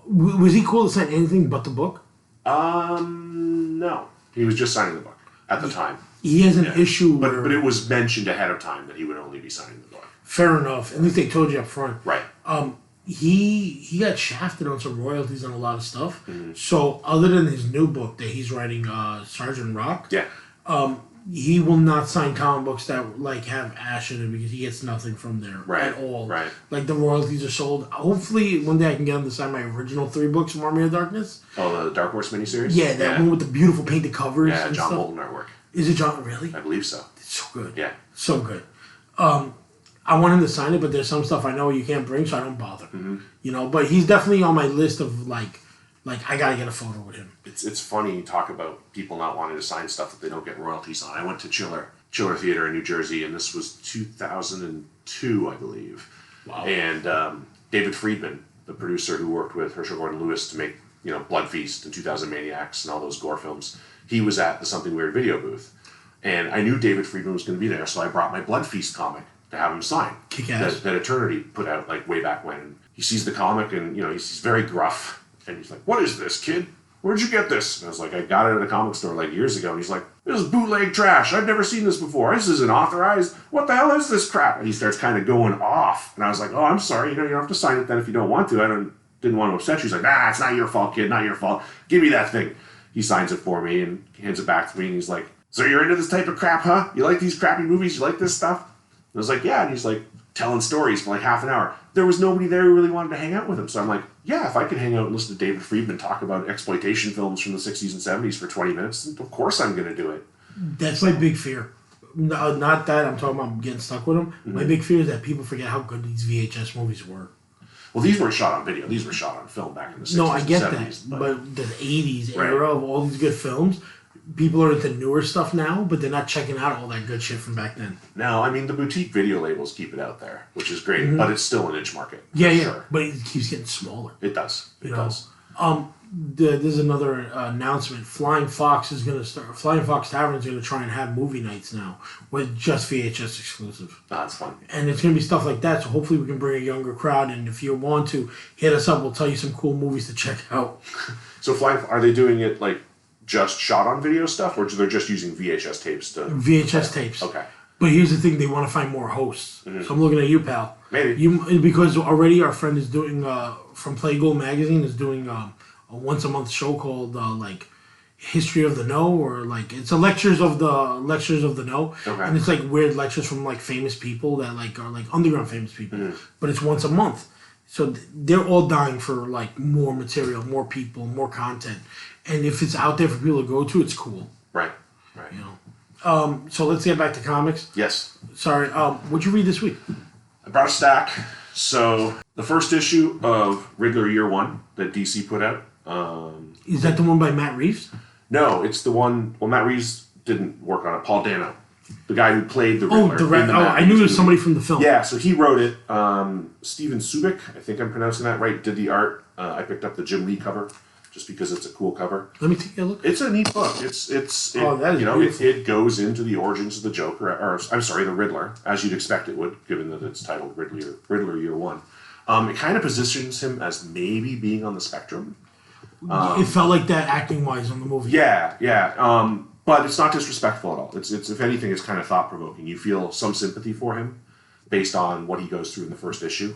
Was he cool to sign anything but the book? No. He was just signing the book at the time. He has an issue where... But it was mentioned ahead of time that he would only be signing the book. Fair enough. At least they told you up front. Right. He got shafted on some royalties on a lot of stuff. Mm-hmm. So other than his new book that he's writing, Sergeant Rock, he will not sign comic books that like have Ash in it because he gets nothing from there at all. Right. Like the royalties are sold. Hopefully one day I can get him to sign my original 3 books from Army of Darkness. Oh, the Dark Horse miniseries? Yeah, that one with the beautiful painted covers. Yeah, and John stuff. Bolton artwork. Is it John? Really? I believe so. It's so good. Yeah. So good. I want him to sign it, but there's some stuff I know you can't bring, so I don't bother. Mm-hmm. You know, but he's definitely on my list of like I gotta get a photo with him. It's funny you talk about people not wanting to sign stuff that they don't get royalties on. I went to Chiller Theater in New Jersey, and this was 2002, I believe. Wow. And David Friedman, the producer who worked with Herschel Gordon Lewis to make Blood Feast and 2000 Maniacs and all those gore films, he was at the Something Weird video booth, and I knew David Friedman was going to be there, so I brought my Blood Feast comic to have him sign. Kick-ass. That Eternity put out like way back when. He sees the comic and he's very gruff and he's like, "What is this, kid? Where'd you get this?" And I was like, "I got it at a comic store like years ago." And he's like, "This is bootleg trash. I've never seen this before. This isn't authorized. What the hell is this crap?" And he starts kind of going off. And I was like, "Oh, I'm sorry. You don't have to sign it then if you don't want to. I didn't want to upset you." He's like, "Nah, it's not your fault, kid. Not your fault. Give me that thing." He signs it for me and hands it back to me. And he's like, "So you're into this type of crap, huh? You like these crappy movies? You like this stuff?" And I was like, "Yeah." And he's like telling stories for like half an hour. There was nobody there who really wanted to hang out with him. So I'm like, yeah, if I could hang out and listen to David Friedman talk about exploitation films from the 60s and 70s for 20 minutes, of course I'm going to do it. That's my big fear. No, not that I'm talking about getting stuck with them. Mm-hmm. My big fear is that people forget how good these VHS movies were. Well, these weren't shot on video. These were shot on film back in the 60s No, I get and 70s. that. But the 80s era of all these good films, people are into newer stuff now, but they're not checking out all that good shit from back then. No, I mean, the boutique video labels keep it out there, which is great, but it's still a niche market. Yeah. Sure. But it keeps getting smaller. It does. It does. There's another announcement. Flying Fox Tavern is gonna try and have movie nights now with just VHS exclusive. That's fun. And it's gonna be stuff like that. So hopefully we can bring a younger crowd. And if you want to hit us up, we'll tell you some cool movies to check out. So are they doing it like just shot on video stuff, or they're just using VHS tapes to VHS tapes. Okay. But here's the thing: they want to find more hosts. So I'm looking at you, pal. Maybe because already our friend is doing from Play Gold Magazine is doing a once a month show called like History of the Know, or like it's a lectures of the know, and it's like weird lectures from like famous people that like are like underground famous people, but it's once a month. So they're all dying for like more material, more people, more content, and if it's out there for people to go to, it's cool. Right. You know. So let's get back to comics. Yes. Sorry. What'd you read this week? I brought a stack. So the first issue of Riddler Year One that DC put out. Is that the one by Matt Reeves? No, it's the one. Well, Matt Reeves didn't work on it. Paul Dano, the guy who played the Riddler. I knew there was somebody from the film. Yeah, so he wrote it. Steven Subic, I think I'm pronouncing that right, did the art. I picked up the Jim Lee cover just because it's a cool cover. Let me take a look. It's a neat book. That is beautiful. It goes into the origins of the Joker, or I'm sorry, the Riddler, as you'd expect it would, given that it's titled Riddler Year One. It kind of positions him as maybe being on the spectrum. It felt like that acting-wise on the movie. Yeah. But it's not disrespectful at all. It's if anything, it's kind of thought-provoking. You feel some sympathy for him based on what he goes through in the first issue.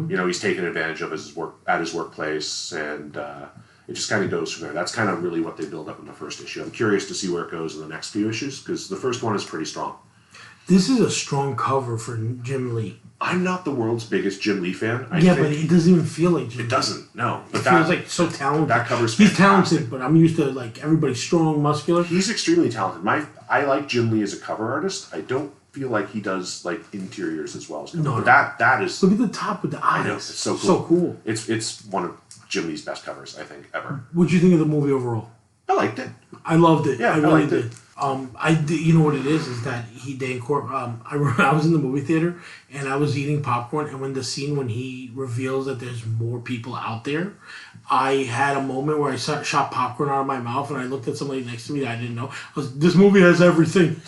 He's taken advantage of his workplace, and it just kind of goes from there. That's kind of really what they build up in the first issue. I'm curious to see where it goes in the next few issues, because the first one is pretty strong. This is a strong cover for Jim Lee. I'm not the world's biggest Jim Lee fan. But it doesn't even feel like Jim Lee. It doesn't, no. But it feels like so talented. That cover's He's fantastic. talented, but I'm used to like everybody strong, muscular. He's extremely talented. I like Jim Lee as a cover artist. I don't feel like he does like interiors as well as cover. No. But that is... Look at the top with the eyes. I know, it's so cool. So cool. It's one of Jim Lee's best covers, I think, ever. What'd you think of the movie overall? I liked it. I loved it. Yeah, I really liked did. it. You know what it is that I was in the movie theater and I was eating popcorn, and when he reveals that there's more people out there, I had a moment where I shot popcorn out of my mouth and I looked at somebody next to me that I didn't know. This movie has everything.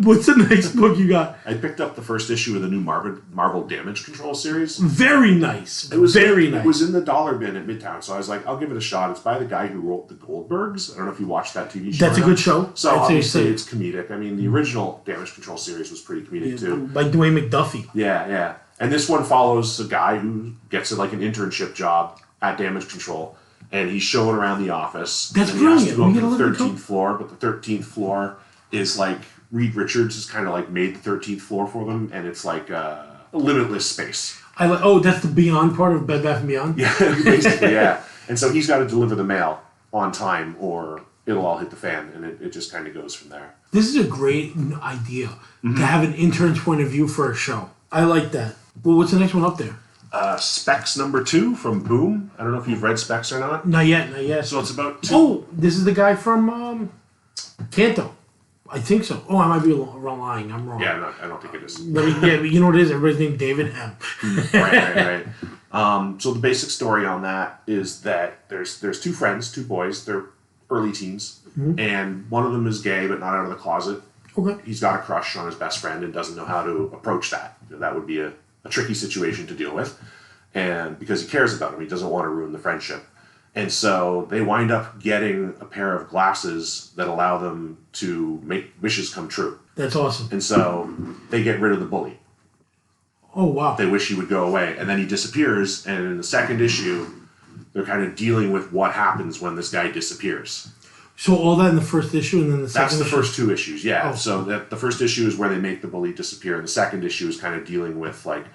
What's the next book you got? I picked up the first issue of the new Marvel Damage Control series. Very nice. It was very nice. It was in the dollar bin at Midtown, so I was like, I'll give it a shot. It's by the guy who wrote The Goldbergs. I don't know if you watched that TV show. That's a good show. So obviously it's comedic. I mean, the original Damage Control series was pretty comedic too. Like Dwayne McDuffie. Yeah. And this one follows a guy who gets like an internship job at Damage Control, and he's showing around the office. That's and brilliant. He has to go up to the 13th floor, but the 13th floor is like Reed Richards has kind of like made the 13th floor for them, and it's like a limitless space. That's the Beyond part of Bed Bath & Beyond? Yeah, basically, yeah. And so he's got to deliver the mail on time or it'll all hit the fan, and it just kind of goes from there. This is a great idea to have an intern's point of view for a show. I like that. Well, what's the next one up there? Specs #2 from Boom. I don't know if you've read Specs or not. Not yet. So it's about... this is the guy from Kanto. I think so. Oh, I might be lying. I'm wrong. Yeah, I don't think it is. But you know what it is? Everybody's named David M. Right. So the basic story on that is that there's two friends, two boys. They're early teens, and one of them is gay but not out of the closet. Okay. He's got a crush on his best friend and doesn't know how to approach that. That would be a tricky situation to deal with, and because he cares about him, he doesn't want to ruin the friendship. And so they wind up getting a pair of glasses that allow them to make wishes come true. That's awesome. And so they get rid of the bully. Oh, wow. They wish he would go away. And then he disappears, and in the second issue, they're kind of dealing with what happens when this guy disappears. So all that in the first issue, and then the second issue? That's the first two issues, yeah. Oh. So the first issue is where they make the bully disappear, and the second issue is kind of dealing with, like,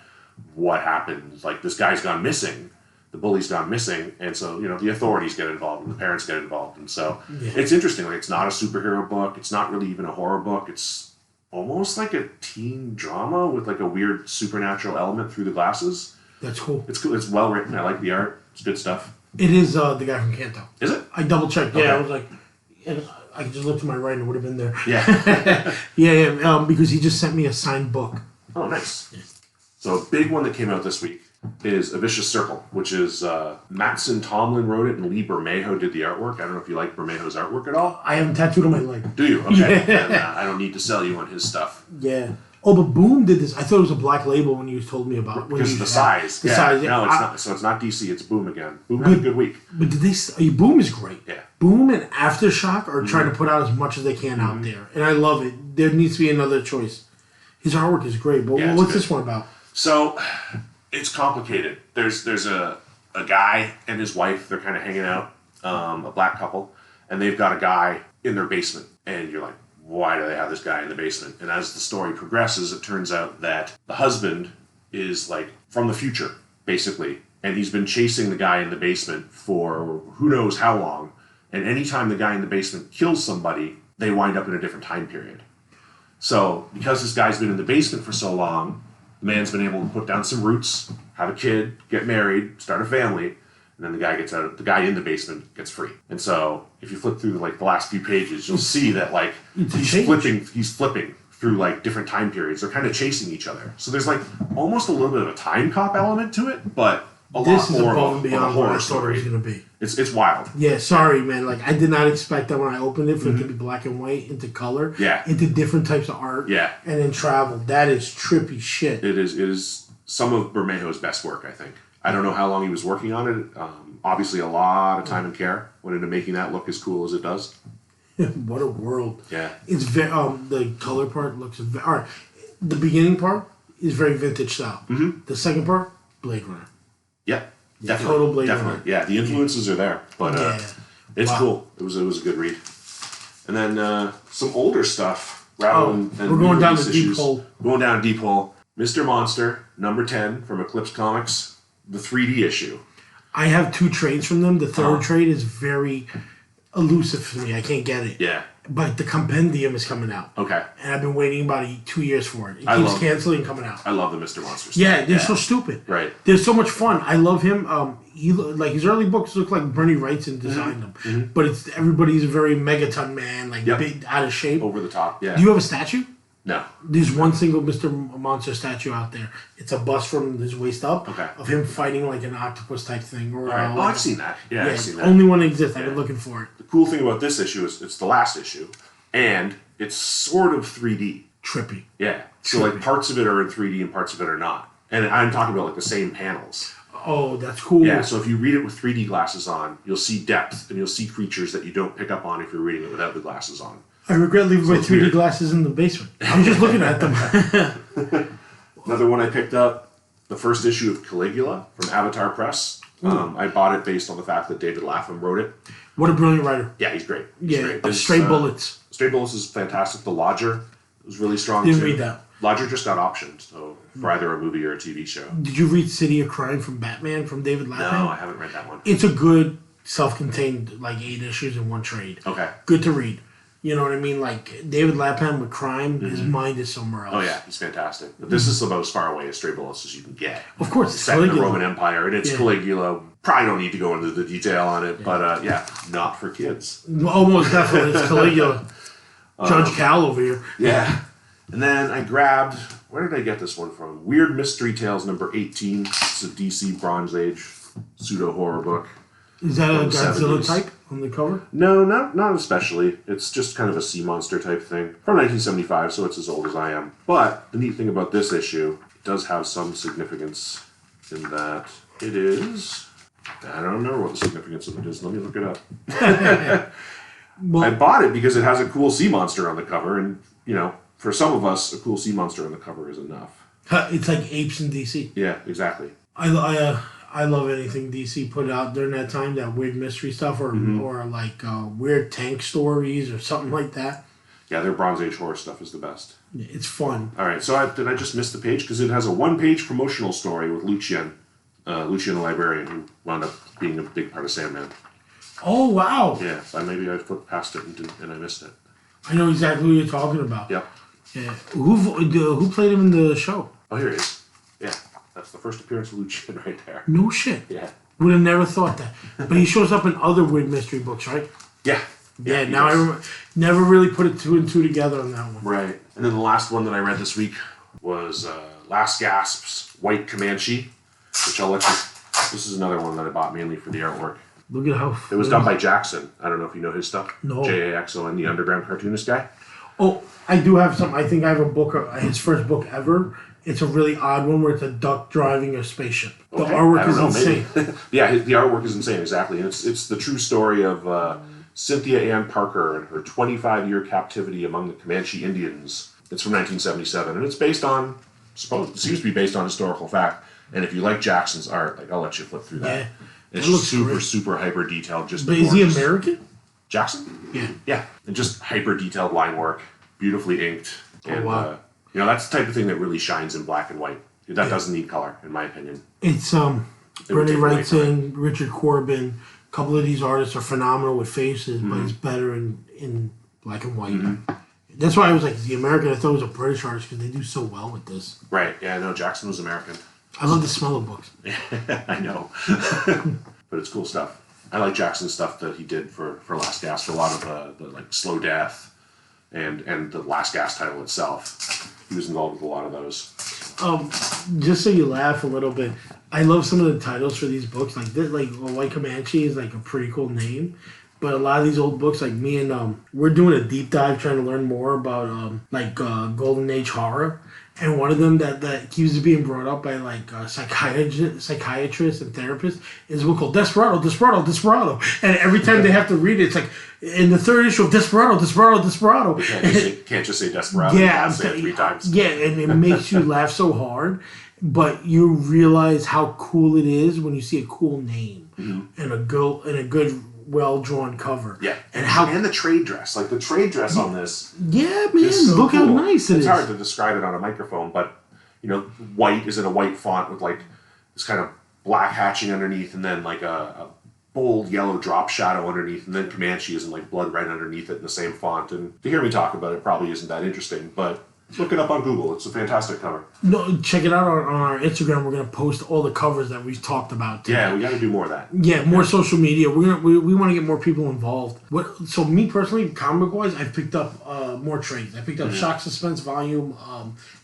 what happens. Like, this guy's gone missing. The bully's gone missing, and so, the authorities get involved, and the parents get involved, and so it's interesting. Like, it's not a superhero book. It's not really even a horror book. It's almost like a teen drama with, like, a weird supernatural element through the glasses. That's cool. It's cool. It's well written. I like the art. It's good stuff. It is the guy from Kanto. Is it? I double-checked. Yeah, Okay. I was like... And I just looked to my right and it would have been there. Yeah. Yeah, because he just sent me a signed book. Oh, nice. So a big one that came out this week is A Vicious Circle, which is Matson Tomlin wrote it and Lee Bermejo did the artwork. I don't know if you like Bermejo's artwork at all. I have him tattooed on my leg. Do you? Okay. Yeah. And, I don't need to sell you on his stuff. Yeah. Oh, but Boom did this. I thought it was a Black Label when you told me about it. Because of the size. The size. No, it's not. So it's not DC. It's Boom again. Boom had a good week. But did they? Boom is great. Yeah. Boom and Aftershock are trying to put out as much as they can out there, and I love it. There needs to be another choice. His artwork is great, but what's this one about? So, it's complicated. There's a guy and his wife. They're kind of hanging out, a black couple, and they've got a guy in their basement, and you're like, why do they have this guy in the basement? And as the story progresses, it turns out that the husband is like from the future, basically. And he's been chasing the guy in the basement for who knows how long. And anytime the guy in the basement kills somebody, they wind up in a different time period. So because this guy's been in the basement for so long, the man's been able to put down some roots, have a kid, get married, start a family. And then the guy gets out. The guy in the basement gets free. And so, if you flip through like the last few pages, you'll see that like he's flipping through like different time periods. They're kind of chasing each other. So there's like almost a little bit of a time cop element to it, but a lot more of a horror story. It's going to be. It's wild. Yeah, sorry, man. Like I did not expect that when I opened it for it to be black and white into color. Yeah. Into different types of art. Yeah. And then travel. That is trippy shit. It is some of Bermejo's best work, I think. I don't know how long he was working on it. Obviously, a lot of time and care went into making that look as cool as it does. What a world! Yeah, it's very. The color part looks very. All right, the beginning part is very vintage style. Mm-hmm. The second part, Blade Runner. Yeah, definitely. Total Blade Runner. Yeah, the influences are there, but it's cool. It was a good read. And then some older stuff. Rather than we're going down the deep hole. Going down a deep hole. Mr. Monster, number 10 from Eclipse Comics, the 3D issue. I have 2 trades from them. The third trade is very elusive for me. I can't get it. Yeah. But the compendium is coming out. Okay. And I've been waiting about 2 years for it. It keeps canceling and coming out. I love the Mr. Monster stuff. Yeah, they're so stupid. Right. They're so much fun. I love him. His early books look like Bernie Wrightson designed them. Mm-hmm. But everybody's a very megaton man, like big, out of shape. Over the top, yeah. Do you have a statue? No. There's one single Mr. Monster statue out there. It's a bust from his waist up of him fighting like an octopus type thing. Or, I've seen that. Yeah, I've seen that. Only one exists. I've been looking for it. The cool thing about this issue is it's the last issue, and it's sort of 3D. Trippy. Yeah. So like parts of it are in 3D and parts of it are not. And I'm talking about like the same panels. Oh, that's cool. Yeah, so if you read it with 3D glasses on, you'll see depth and you'll see creatures that you don't pick up on if you're reading it without the glasses on. I regret leaving my 3D glasses in the basement. I'm just looking at them. Another one I picked up, the first issue of Caligula from Avatar Press. I bought it based on the fact that David Lapham wrote it. What a brilliant writer. Yeah, he's great. He's great. Stray Bullets. Stray Bullets is fantastic. The Lodger was really strong Didn't too. read that. Lodger just got optioned, so for either a movie or a TV show. Did you read City of Crime from Batman from David Lapham? No, I haven't read that one. It's a good, self-contained, like 8 issues in one trade. Okay. Good to read. You know what I mean? Like, David Lapham with crime, his mind is somewhere else. Oh, yeah, he's fantastic. But this is about as far away as Stray Bullets as you can get. Of course, it's set in the Roman Empire, and it's Caligula. Probably don't need to go into the detail on it, but not for kids. Almost definitely, it's Caligula. Judge Cal over here. Yeah. And then I grabbed, where did I get this one from? Weird Mystery Tales number 18. It's a DC Bronze Age pseudo-horror book. Is that a Godzilla type on the cover? No, not especially. It's just kind of a sea monster type thing. From 1975, so it's as old as I am. But the neat thing about this issue, it does have some significance in that it is... I don't remember what the significance of it is. Let me look it up. I bought it because it has a cool sea monster on the cover, and, you know, for some of us, a cool sea monster on the cover is enough. It's like apes in DC. Yeah, exactly. I love anything DC put out during that time, that weird mystery stuff, or like weird tank stories or something like that. Yeah, their Bronze Age horror stuff is the best. It's fun. All right, so did I just miss the page? Because it has a 1-page promotional story with Lucien the librarian, who wound up being a big part of Sandman. Oh, wow. Yeah, maybe I flipped past it and I missed it. I know exactly who you're talking about. Yep. Yeah. Who played him in the show? Oh, here he is. Yeah, that's the first appearance of Lucien right there. No shit. Yeah. Would have never thought that. But he shows up in other weird mystery books, right? Yeah. Yeah, now I never really put it 2 and 2 together on that one. Right. And then the last one that I read this week was Last Gasp's White Comanche. which I'll let you. This is another one that I bought mainly for the artwork. Look at how... It was done by Jackson. I don't know if you know his stuff. No. Jaxon, the underground cartoonist guy. Oh, I do have some. I think I have a book, his first book ever. It's a really odd one where it's a duck driving a spaceship. The artwork is insane. Yeah, the artwork is insane, exactly. And it's the true story of Cynthia Ann Parker and her 25-year captivity among the Comanche Indians. It's from 1977, and it's based on, it seems to be based on historical fact. And if you like Jackson's art, like, I'll let you flip through that. Yeah. It's super hyper detailed. Just but is he American? Jackson? Yeah. Yeah. And just hyper detailed line work, beautifully inked. And, wow. That's the type of thing that really shines in black and white. That doesn't need color, in my opinion. It's Bernie Wrightson, Richard Corbin. A couple of these artists are phenomenal with faces, but it's better in black and white. Mm-hmm. That's why I was like, the American. I thought it was a British artist because they do so well with this. Right. Yeah. No, Jackson was American. I love the smell of books. I know, but it's cool stuff. I like Jackson's stuff that he did for Last Gasp. A lot of the like Slow Death, and the Last Gasp title itself. He was involved with a lot of those. Just so you laugh a little bit, I love some of the titles for these books. Like this, like White Comanche is like a pretty cool name. But a lot of these old books, like me and we're doing a deep dive trying to learn more about Golden Age horror. And one of them that keeps being brought up by like psychiatrists and therapists is a book called Desperado. And every time they have to read it, it's like in the third issue of Desperado. You can't just say Desperado. Yeah, say it 3 times. Yeah, and it makes you laugh so hard, but you realize how cool it is when you see a cool name and a good well-drawn cover. Yeah, and the trade dress. Like the trade dress on this. Yeah, man, so look cool. How nice it is. It's hard to describe it on a microphone, but white is in a white font with like this kind of black hatching underneath, and then like a bold yellow drop shadow underneath, and then Comanche is in like blood red underneath it in the same font. And to hear me talk about it probably isn't that interesting, but look it up on Google. It's a fantastic cover. No, check it out on our Instagram. We're gonna post all the covers that we've talked about today. Yeah, we got to do more of that. Yeah, more social media. We want to get more people involved. So me personally, comic book wise, I picked up more trades. I picked up Shock Suspense Volume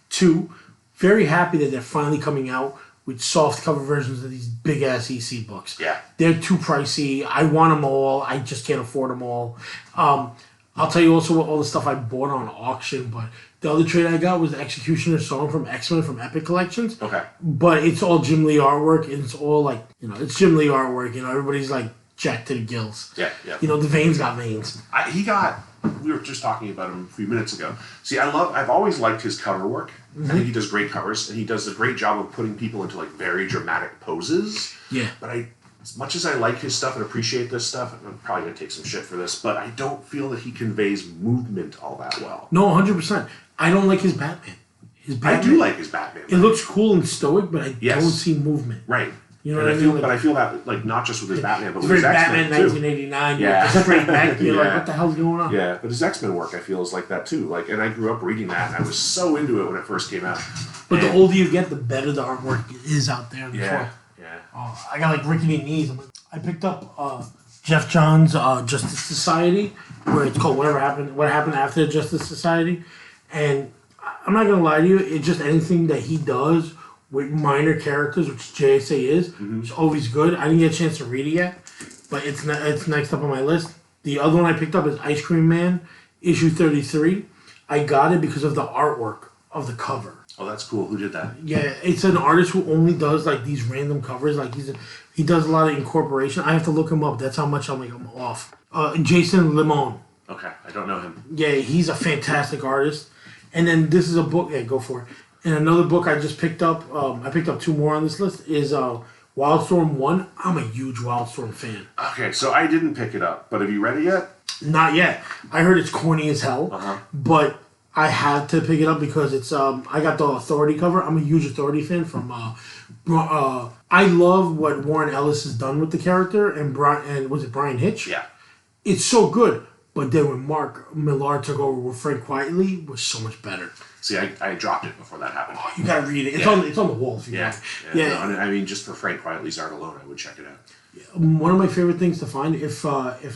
2. Very happy that they're finally coming out with soft cover versions of these big ass EC books. Yeah, they're too pricey. I want them all. I just can't afford them all. I'll tell you also what all the stuff I bought on auction, but the other trade I got was the Executioner's Song from X-Men from Epic Collections. Okay. But it's all Jim Lee artwork, and it's all like, it's Jim Lee artwork, everybody's like jacked to the gills. Yeah. The veins got veins. We were just talking about him a few minutes ago. See, I've always liked his cover work. I think he does great covers, and he does a great job of putting people into like very dramatic poses. Yeah. But as much as I like his stuff and appreciate this stuff, I'm probably going to take some shit for this, but I don't feel that he conveys movement all that well. No, 100%. I don't like his Batman. I do like his Batman. It looks cool and stoic, but I don't see movement. Right. You know what I mean? But I feel that, like, not just with his Batman, but with his X-Men, Batman 1989, with the straight neck, you're like, what the hell's going on? Yeah, but his X-Men work, I feel, is like that, too. Like, and I grew up reading that, and I was so into it when it first came out. But the older you get, the better the artwork is out there. Yeah. Oh, I got, like, rickety knees. I picked up Jeff Johns' Justice Society, where it's called What Happened After the Justice Society. And I'm not going to lie to you, it's just anything that he does with minor characters, which JSA is, it's always good. I didn't get a chance to read it yet, but it's next up on my list. The other one I picked up is Ice Cream Man, issue 33. I got it because of the artwork of the cover. Oh, that's cool. Who did that? Yeah, it's an artist who only does like these random covers. Like he does a lot of incorporation. I have to look him up. That's how much I'm off. Jason Limon. Okay, I don't know him. Yeah, he's a fantastic artist. And then this is a book. Yeah, go for it. And another book I just picked up. I picked up 2 more on this list. Is Wildstorm 1. I'm a huge Wildstorm fan. Okay, so I didn't pick it up, but have you read it yet? Not yet. I heard it's corny as hell, but I had to pick it up because it's I got the Authority cover. I'm a huge Authority fan from I love what Warren Ellis has done with the character and was it Brian Hitch? Yeah. It's so good, but then when Mark Millar took over with Frank Quitely, it was so much better. See, I dropped it before that happened. Oh, you gotta read it. It's on the wall if you want. Yeah. No, I mean, just for Frank Quitely's art alone, I would check it out. One of my favorite things to find, if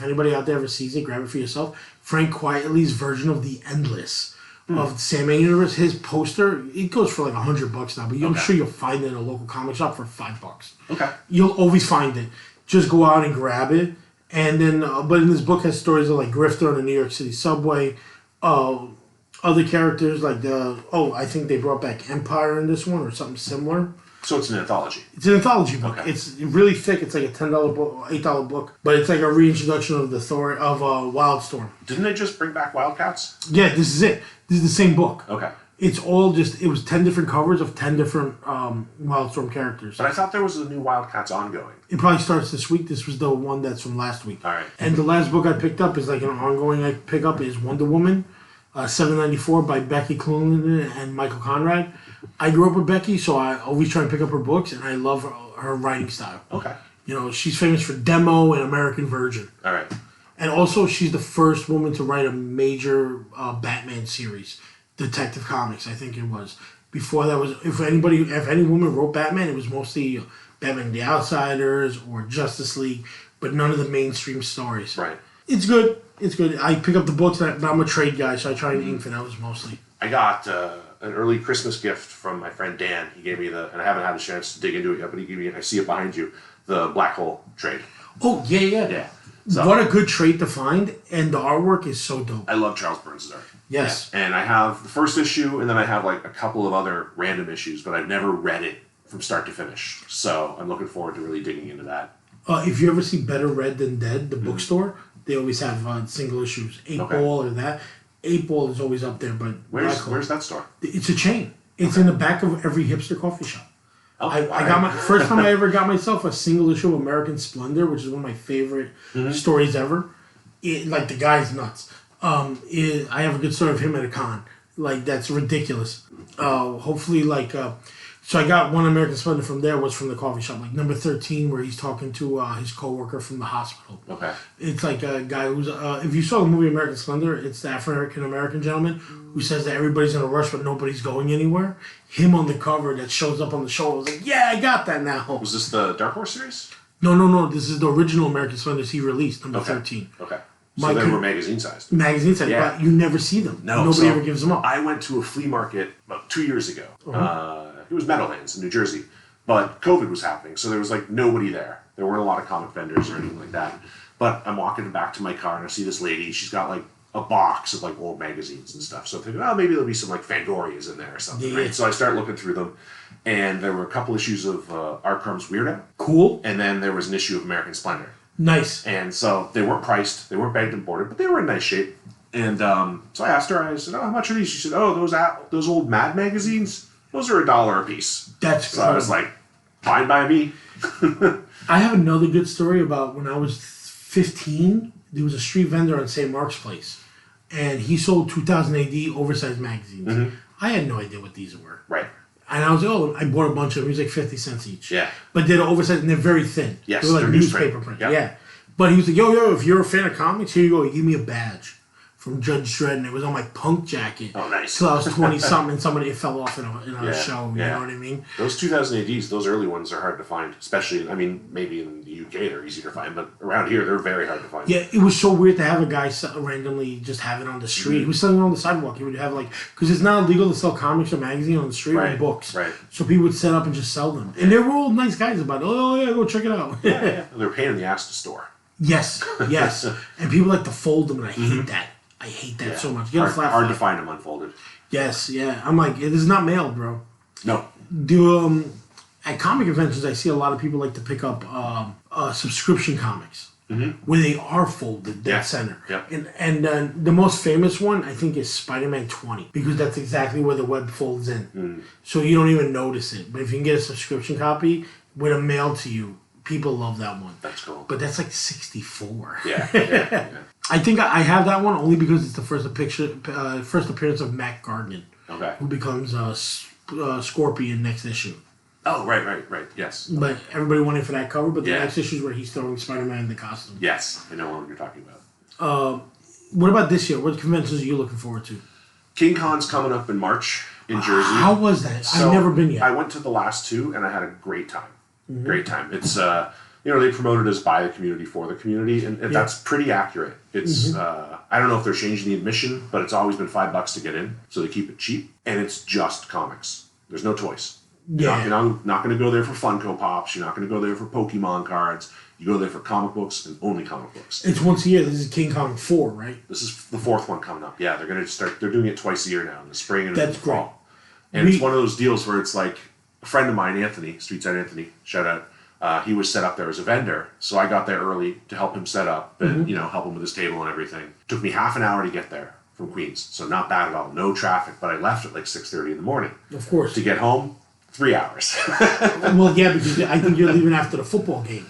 anybody out there ever sees it, grab it for yourself. Frank Quitely's version of The Endless, of Sandman Universe. His poster, it goes for like $100 now, but I'm sure you'll find it in a local comic shop for $5. Okay. You'll always find it. Just go out and grab it. And then, but in this book has stories of like Grifter on the New York City subway, other characters like I think they brought back Empire in this one or something similar. So it's an anthology. It's an anthology book. Okay. It's really thick. It's like a $10 book, $8 book, but it's like a reintroduction of the story of Wildstorm. Didn't they just bring back Wildcats? Yeah, this is it. This is the same book. Okay. It's all it was 10 different covers of 10 different Wildstorm characters. But I thought there was a new Wildcats ongoing. It probably starts this week. This was the one that's from last week. All right. And the last book I picked up is like an ongoing I pick up is Wonder Woman, 794 by Becky Cloonan and Michael Conrad. I grew up with Becky, so I always try and pick up her books, and I love her writing style. Okay. You know, she's famous for Demo and American Virgin. All right. And also, she's the first woman to write a major Batman series, Detective Comics, I think it was. Before that was, if any woman wrote Batman, it was mostly Batman and the Outsiders or Justice League, but none of the mainstream stories. Right. It's good. It's good. I pick up the books, but I'm a trade guy, so I try and aim for those mostly. I got an early Christmas gift from my friend Dan. He gave me and I haven't had a chance to dig into it yet, but he gave me, I see it behind you, the Black Hole trade. Oh, yeah. Yeah. So, what a good trade to find, and the artwork is so dope. I love Charles Burns' art. Yes. Yeah. And I have the first issue, and then I have like a couple of other random issues, but I've never read it from start to finish. So I'm looking forward to really digging into that. If you ever see Better Read Than Dead, the bookstore, they always have single issues. 8-Ball or that. 8-Ball is always up there, but where's that store? It's a chain. It's in the back of every hipster coffee shop. Oh, I got my first time I ever got myself a single issue of American Splendor, which is one of my favorite stories ever. Like the guy's nuts. I have a good story of him at a con. Like that's ridiculous. Hopefully, so I got one American Splendor from there was from the coffee shop, like number 13, where he's talking to his coworker from the hospital. Okay. It's like a guy who's if you saw the movie American Splendor, it's the African American gentleman who says that everybody's in a rush but nobody's going anywhere. Him on the cover that shows up on the show. I was like, yeah, I got that now. Was this the Dark Horse series? No. This is the original American Splendors he released, number 13. Okay. So they were magazine sized. Magazine sized, but you never see them. No, Nobody ever gives them up. I went to a flea market about 2 years ago. It was Meadowlands in New Jersey, but COVID was happening, so there was like nobody there. There weren't a lot of comic vendors or anything like that. But I'm walking back to my car and I see this lady. She's got like a box of like old magazines and stuff. So I'm thinking, maybe there'll be some like Fangorias in there or something, right? So I start looking through them, and there were a couple issues of Art Crum's Weirdo. Cool. And then there was an issue of American Splendor. Nice. And so they weren't priced, they weren't bagged and boarded, but they were in nice shape. And so I asked her, I said, how much are these? She said, those old Mad magazines, those are $1 a piece. That's cool. So I was like, fine by me. I have another good story about when I was 15. There was a street vendor on St. Mark's Place, and he sold 2000 AD oversized magazines. I had no idea what these were. Right. And I was I bought a bunch of them. It was like 50 cents each. Yeah. But they're oversized, and they're very thin. Yes, they're like they're newspaper print. Yep. Yeah. But he was like, yo, if you're a fan of comics, here you go. He gave me a badge from Judge Dredd, and it was on my punk jacket. Oh, nice. Till I was 20-something, and it fell off in a show. You know what I mean? Those 2000 ADs, those early ones are hard to find, especially, maybe in the UK they're easy to find, but around here they're very hard to find. Yeah, it was so weird to have a guy randomly just have it on the street. He was selling it on the sidewalk. He would have because it's not illegal to sell comics or magazine on the street or books. Right. So people would set up and just sell them. And they were all nice guys about it. Oh, yeah, go check it out. Yeah. They're a pain in the ass to store. Yes. And people like to fold them, and I hate that. I hate that so much. Hard to find them unfolded. Yes, yeah. I'm like, this is not mailed, bro. No. At comic conventions, I see a lot of people like to pick up subscription comics where they are folded dead center. Yep. And the most famous one, I think, is Spider-Man 20 because that's exactly where the web folds in. So you don't even notice it. But if you can get a subscription copy with a mail to you, people love that one. That's cool. But that's like 64. Yeah. I think I have that one only because it's the first appearance of Matt Gardner, who becomes Scorpion next issue. Oh, right. Yes. But everybody wanted for that cover, but the next issue is where he's throwing Spider-Man in the costume. Yes, I know what you're talking about. What about this year? What conventions are you looking forward to? King Con's coming up in March in Jersey. How was that? I've never been yet. I went to the last two, and I had a great time. Great time. It's they promote it as by the community for the community, and that's pretty accurate. It's I don't know if they're changing the admission, but it's always been $5 to get in, so they keep it cheap, and it's just comics. There's no toys. You're not going to go there for Funko Pops. You're not going to go there for Pokemon cards. You go there for comic books and only comic books. It's once a year. This is King Kong 4, right? This is the 4th one coming up. Yeah, they're going to start. They're doing it twice a year now, in the spring and in the fall. Great. And it's one of those deals where it's like a friend of mine, Anthony, Streetside Anthony, shout out. He was set up there as a vendor, so I got there early to help him set up and help him with his table and everything. Took me half an hour to get there from Queens, so not bad at all. No traffic, but I left at like 6:30 in the morning. Of course. To get home, 3 hours. Well, yeah, because I think you're leaving after the football game.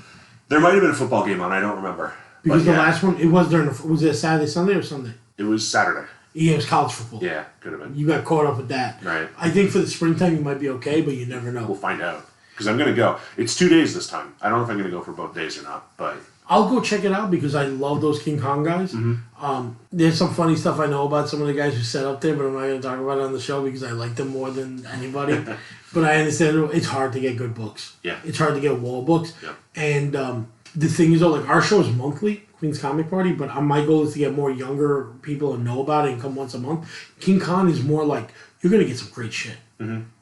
There might have been a football game on. I don't remember. Because the last one, it was was it Saturday, Sunday, or Sunday? It was Saturday. Yeah, it was college football. Yeah, could have been. You got caught up with that. Right. I think for the springtime, you might be okay, but you never know. We'll find out. Because I'm going to go. It's 2 days this time. I don't know if I'm going to go for both days or not, but... I'll go check it out because I love those King Kong guys. There's some funny stuff I know about some of the guys who set up there, but I'm not going to talk about it on the show because I like them more than anybody. But I understand it's hard to get good books. Yeah. It's hard to get wall books. Yeah. And the thing is, though, like our show is monthly, Queen's Comic Party, but my goal is to get more younger people to know about it and come once a month. King Kong is more like, you're going to get some great shit.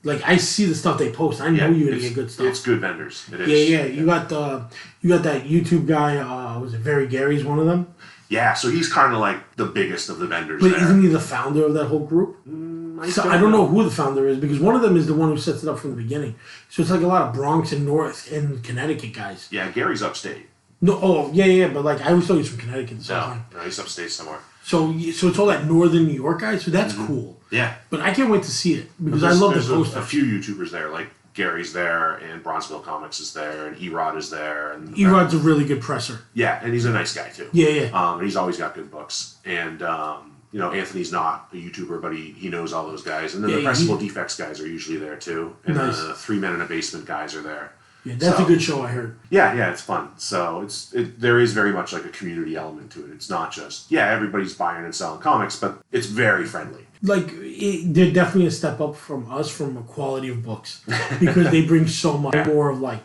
Like, I see the stuff they post. I know you're going to get good stuff. It's good vendors. It is. Yeah. You got that YouTube guy, was it Very Gary's one of them? Yeah, so he's kind of like the biggest of the vendors But there. isn't he the founder of that whole group? I don't know who the founder is because one of them is the one who sets it up from the beginning. So it's like a lot of Bronx and North and Connecticut guys. Yeah, Gary's upstate. No, but like I always thought he was from Connecticut this whole time. No, he's upstate somewhere. So it's all that northern New York guys, so that's cool. Yeah. But I can't wait to see it because I love the posters. A few YouTubers there, like Gary's there, and Bronzeville Comics is there, and Erod is there. And Erod's a really good presser. Yeah, and he's a nice guy too. Yeah. And he's always got good books. And Anthony's not a YouTuber, but he knows all those guys. And then the Pressable Defects guys are usually there too. And the 3 Men in a Basement guys are there. Yeah, that's a good show, I heard. Yeah, it's fun. So there is very much like a community element to it. It's not just, everybody's buying and selling comics, but it's very friendly. Like, they're definitely a step up from us from a quality of books because they bring so much more of like,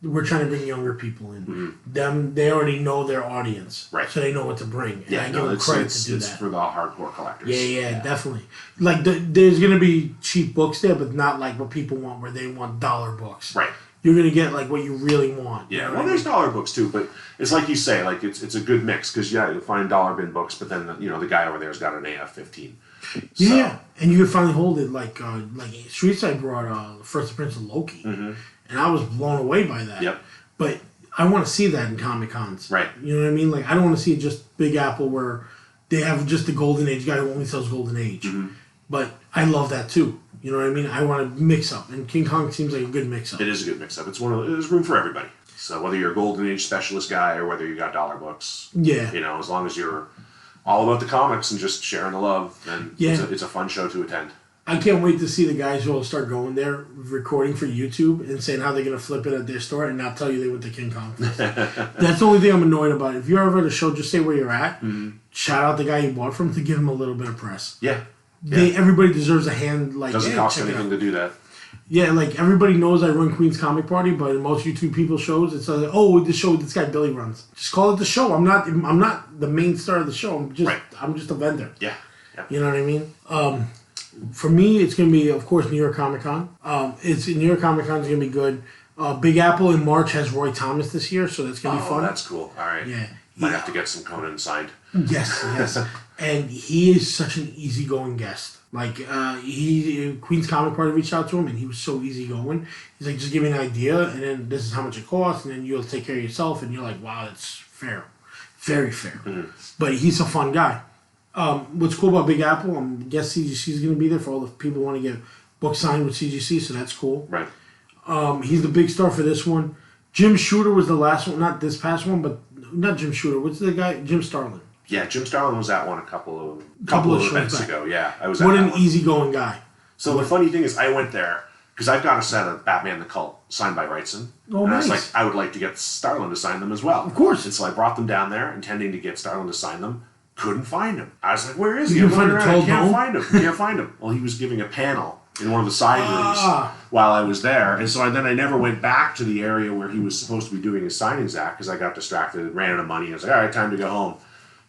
we're trying to bring younger people in. They already know their audience. Right. So they know what to bring. And I give them it's credit to do it's that. for the hardcore collectors. Yeah, definitely. Like, there's going to be cheap books there, but not like what people want where they want dollar books. Right. You're going to get like what you really want. Yeah, well, there's dollar books too, but it's like you say, like it's a good mix because you'll find dollar bin books, but then the guy over there's got an AF-15. Yeah, and you could finally hold it like Streetside brought First Appearance of Loki, and I was blown away by that. Yep. But I want to see that in Comic Cons. Right. You know what I mean? Like I don't want to see just Big Apple where they have just the Golden Age guy who only sells Golden Age. But I love that too. You know what I mean? I want to mix up, and King Kong seems like a good mix up. It is a good mix up. There's room for everybody. So whether you're a Golden Age specialist guy or whether you got dollar books, as long as you're all about the comics and just sharing the love, then it's a fun show to attend. I can't wait to see the guys who will start going there, recording for YouTube and saying how they're going to flip it at their store and not tell you they went to King Kong. That's the only thing I'm annoyed about. If you're ever at a show, just say where you're at. Shout out the guy you bought from to give him a little bit of press. Yeah. Everybody deserves a hand. Like, doesn't cost anything to do that. Yeah, like everybody knows I run Queen's Comic Party, but in most YouTube people shows, it's like, the show this guy Billy runs. Just call it the show. I'm not the main star of the show. I'm just a vendor. Yeah. You know what I mean? For me, it's gonna be, of course, New York Comic Con. New York Comic Con is gonna be good. Big Apple in March has Roy Thomas this year, so that's gonna be fun. That's cool. All right. Yeah. Might have to get some Conan signed. Yes. And he is such an easygoing guest. Like, Queen's Comic Party reached out to him, and he was so easygoing. He's like, just give me an idea, and then this is how much it costs, and then you'll take care of yourself, and you're like, wow, that's fair. Very fair. But he's a fun guy. What's cool about Big Apple, I guess CGC is going to be there for all the people who want to get books signed with CGC, so that's cool. Right. He's the big star for this one. Jim Shooter was the last one, not this past one, but not Jim Shooter. What's the guy? Jim Starlin. Yeah, Jim Starlin was at one a couple of events ago. Yeah, I was. What an easygoing guy. So the funny thing is, I went there because I've got a set of Batman the Cult signed by Wrightson. Oh, and nice. I was like, I would like to get Starlin to sign them as well. Of course. And so I brought them down there, intending to get Starlin to sign them. Couldn't find him. I was like, where is he? You couldn't find him. I can't find him. Well, he was giving a panel in one of the side rooms. while I was there. And so then I never went back to the area where he was supposed to be doing his signings at because I got distracted and ran out of money. I was like, all right, time to go home.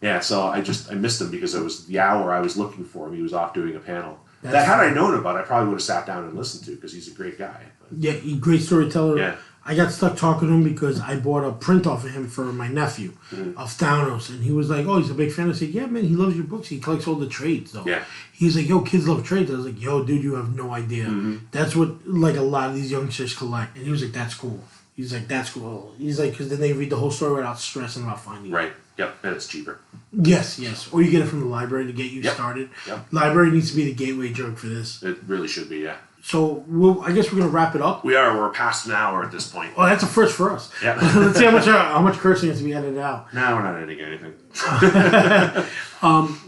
Yeah, so I missed him because it was the hour I was looking for him. He was off doing a panel. That had I known about, I probably would have sat down and listened to because he's a great guy. But, yeah, great storyteller. Yeah. I got stuck talking to him because I bought a print off of him for my nephew of Thanos, and he was like, "Oh, he's a big fan." I said, "Yeah, man, he loves your books. He collects all the trades, though." Yeah. He's like, "Yo, kids love trades." I was like, "Yo, dude, you have no idea. That's what like a lot of these youngsters collect." And he was like, "That's cool." He's like, "That's cool." He's like, "Because then they read the whole story without stressing about finding it." Right. Yep. And it's cheaper. Yes. Or you get it from the library to get you started. Yep. Library needs to be the gateway drug for this. It really should be, yeah. So I guess we're gonna wrap it up. We're past an hour at this point. Oh, that's a first for us. Yeah. Let's see how much cursing has to be edited out. No, we're not editing anything.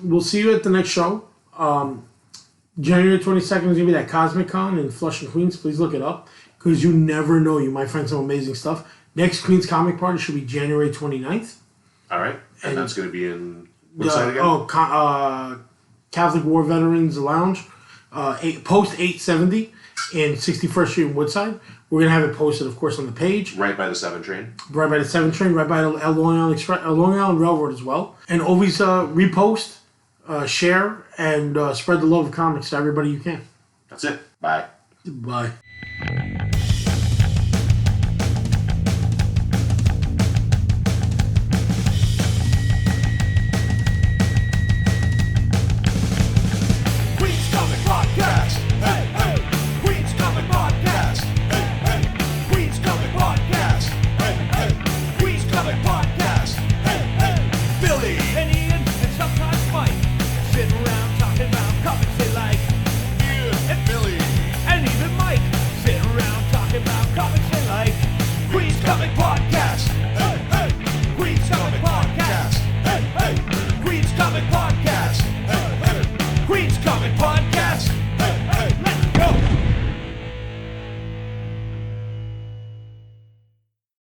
We'll see you at the next show. January 22nd is going to be that Cosmic Con in Flushing, Queens. Please look it up because you never know. You might find some amazing stuff. Next Queens Comic Party should be January 29th. All right. And that's going to be in... What's that again? Catholic War Veterans Lounge. Post 870 in 61st Street in Woodside. We're going to have it posted, of course, on the page. Right by the 7 train. Right by the 7 train, right by the Long Island Railroad as well. And always repost, share, and spread the love of comics to everybody you can. That's it. Bye. Bye.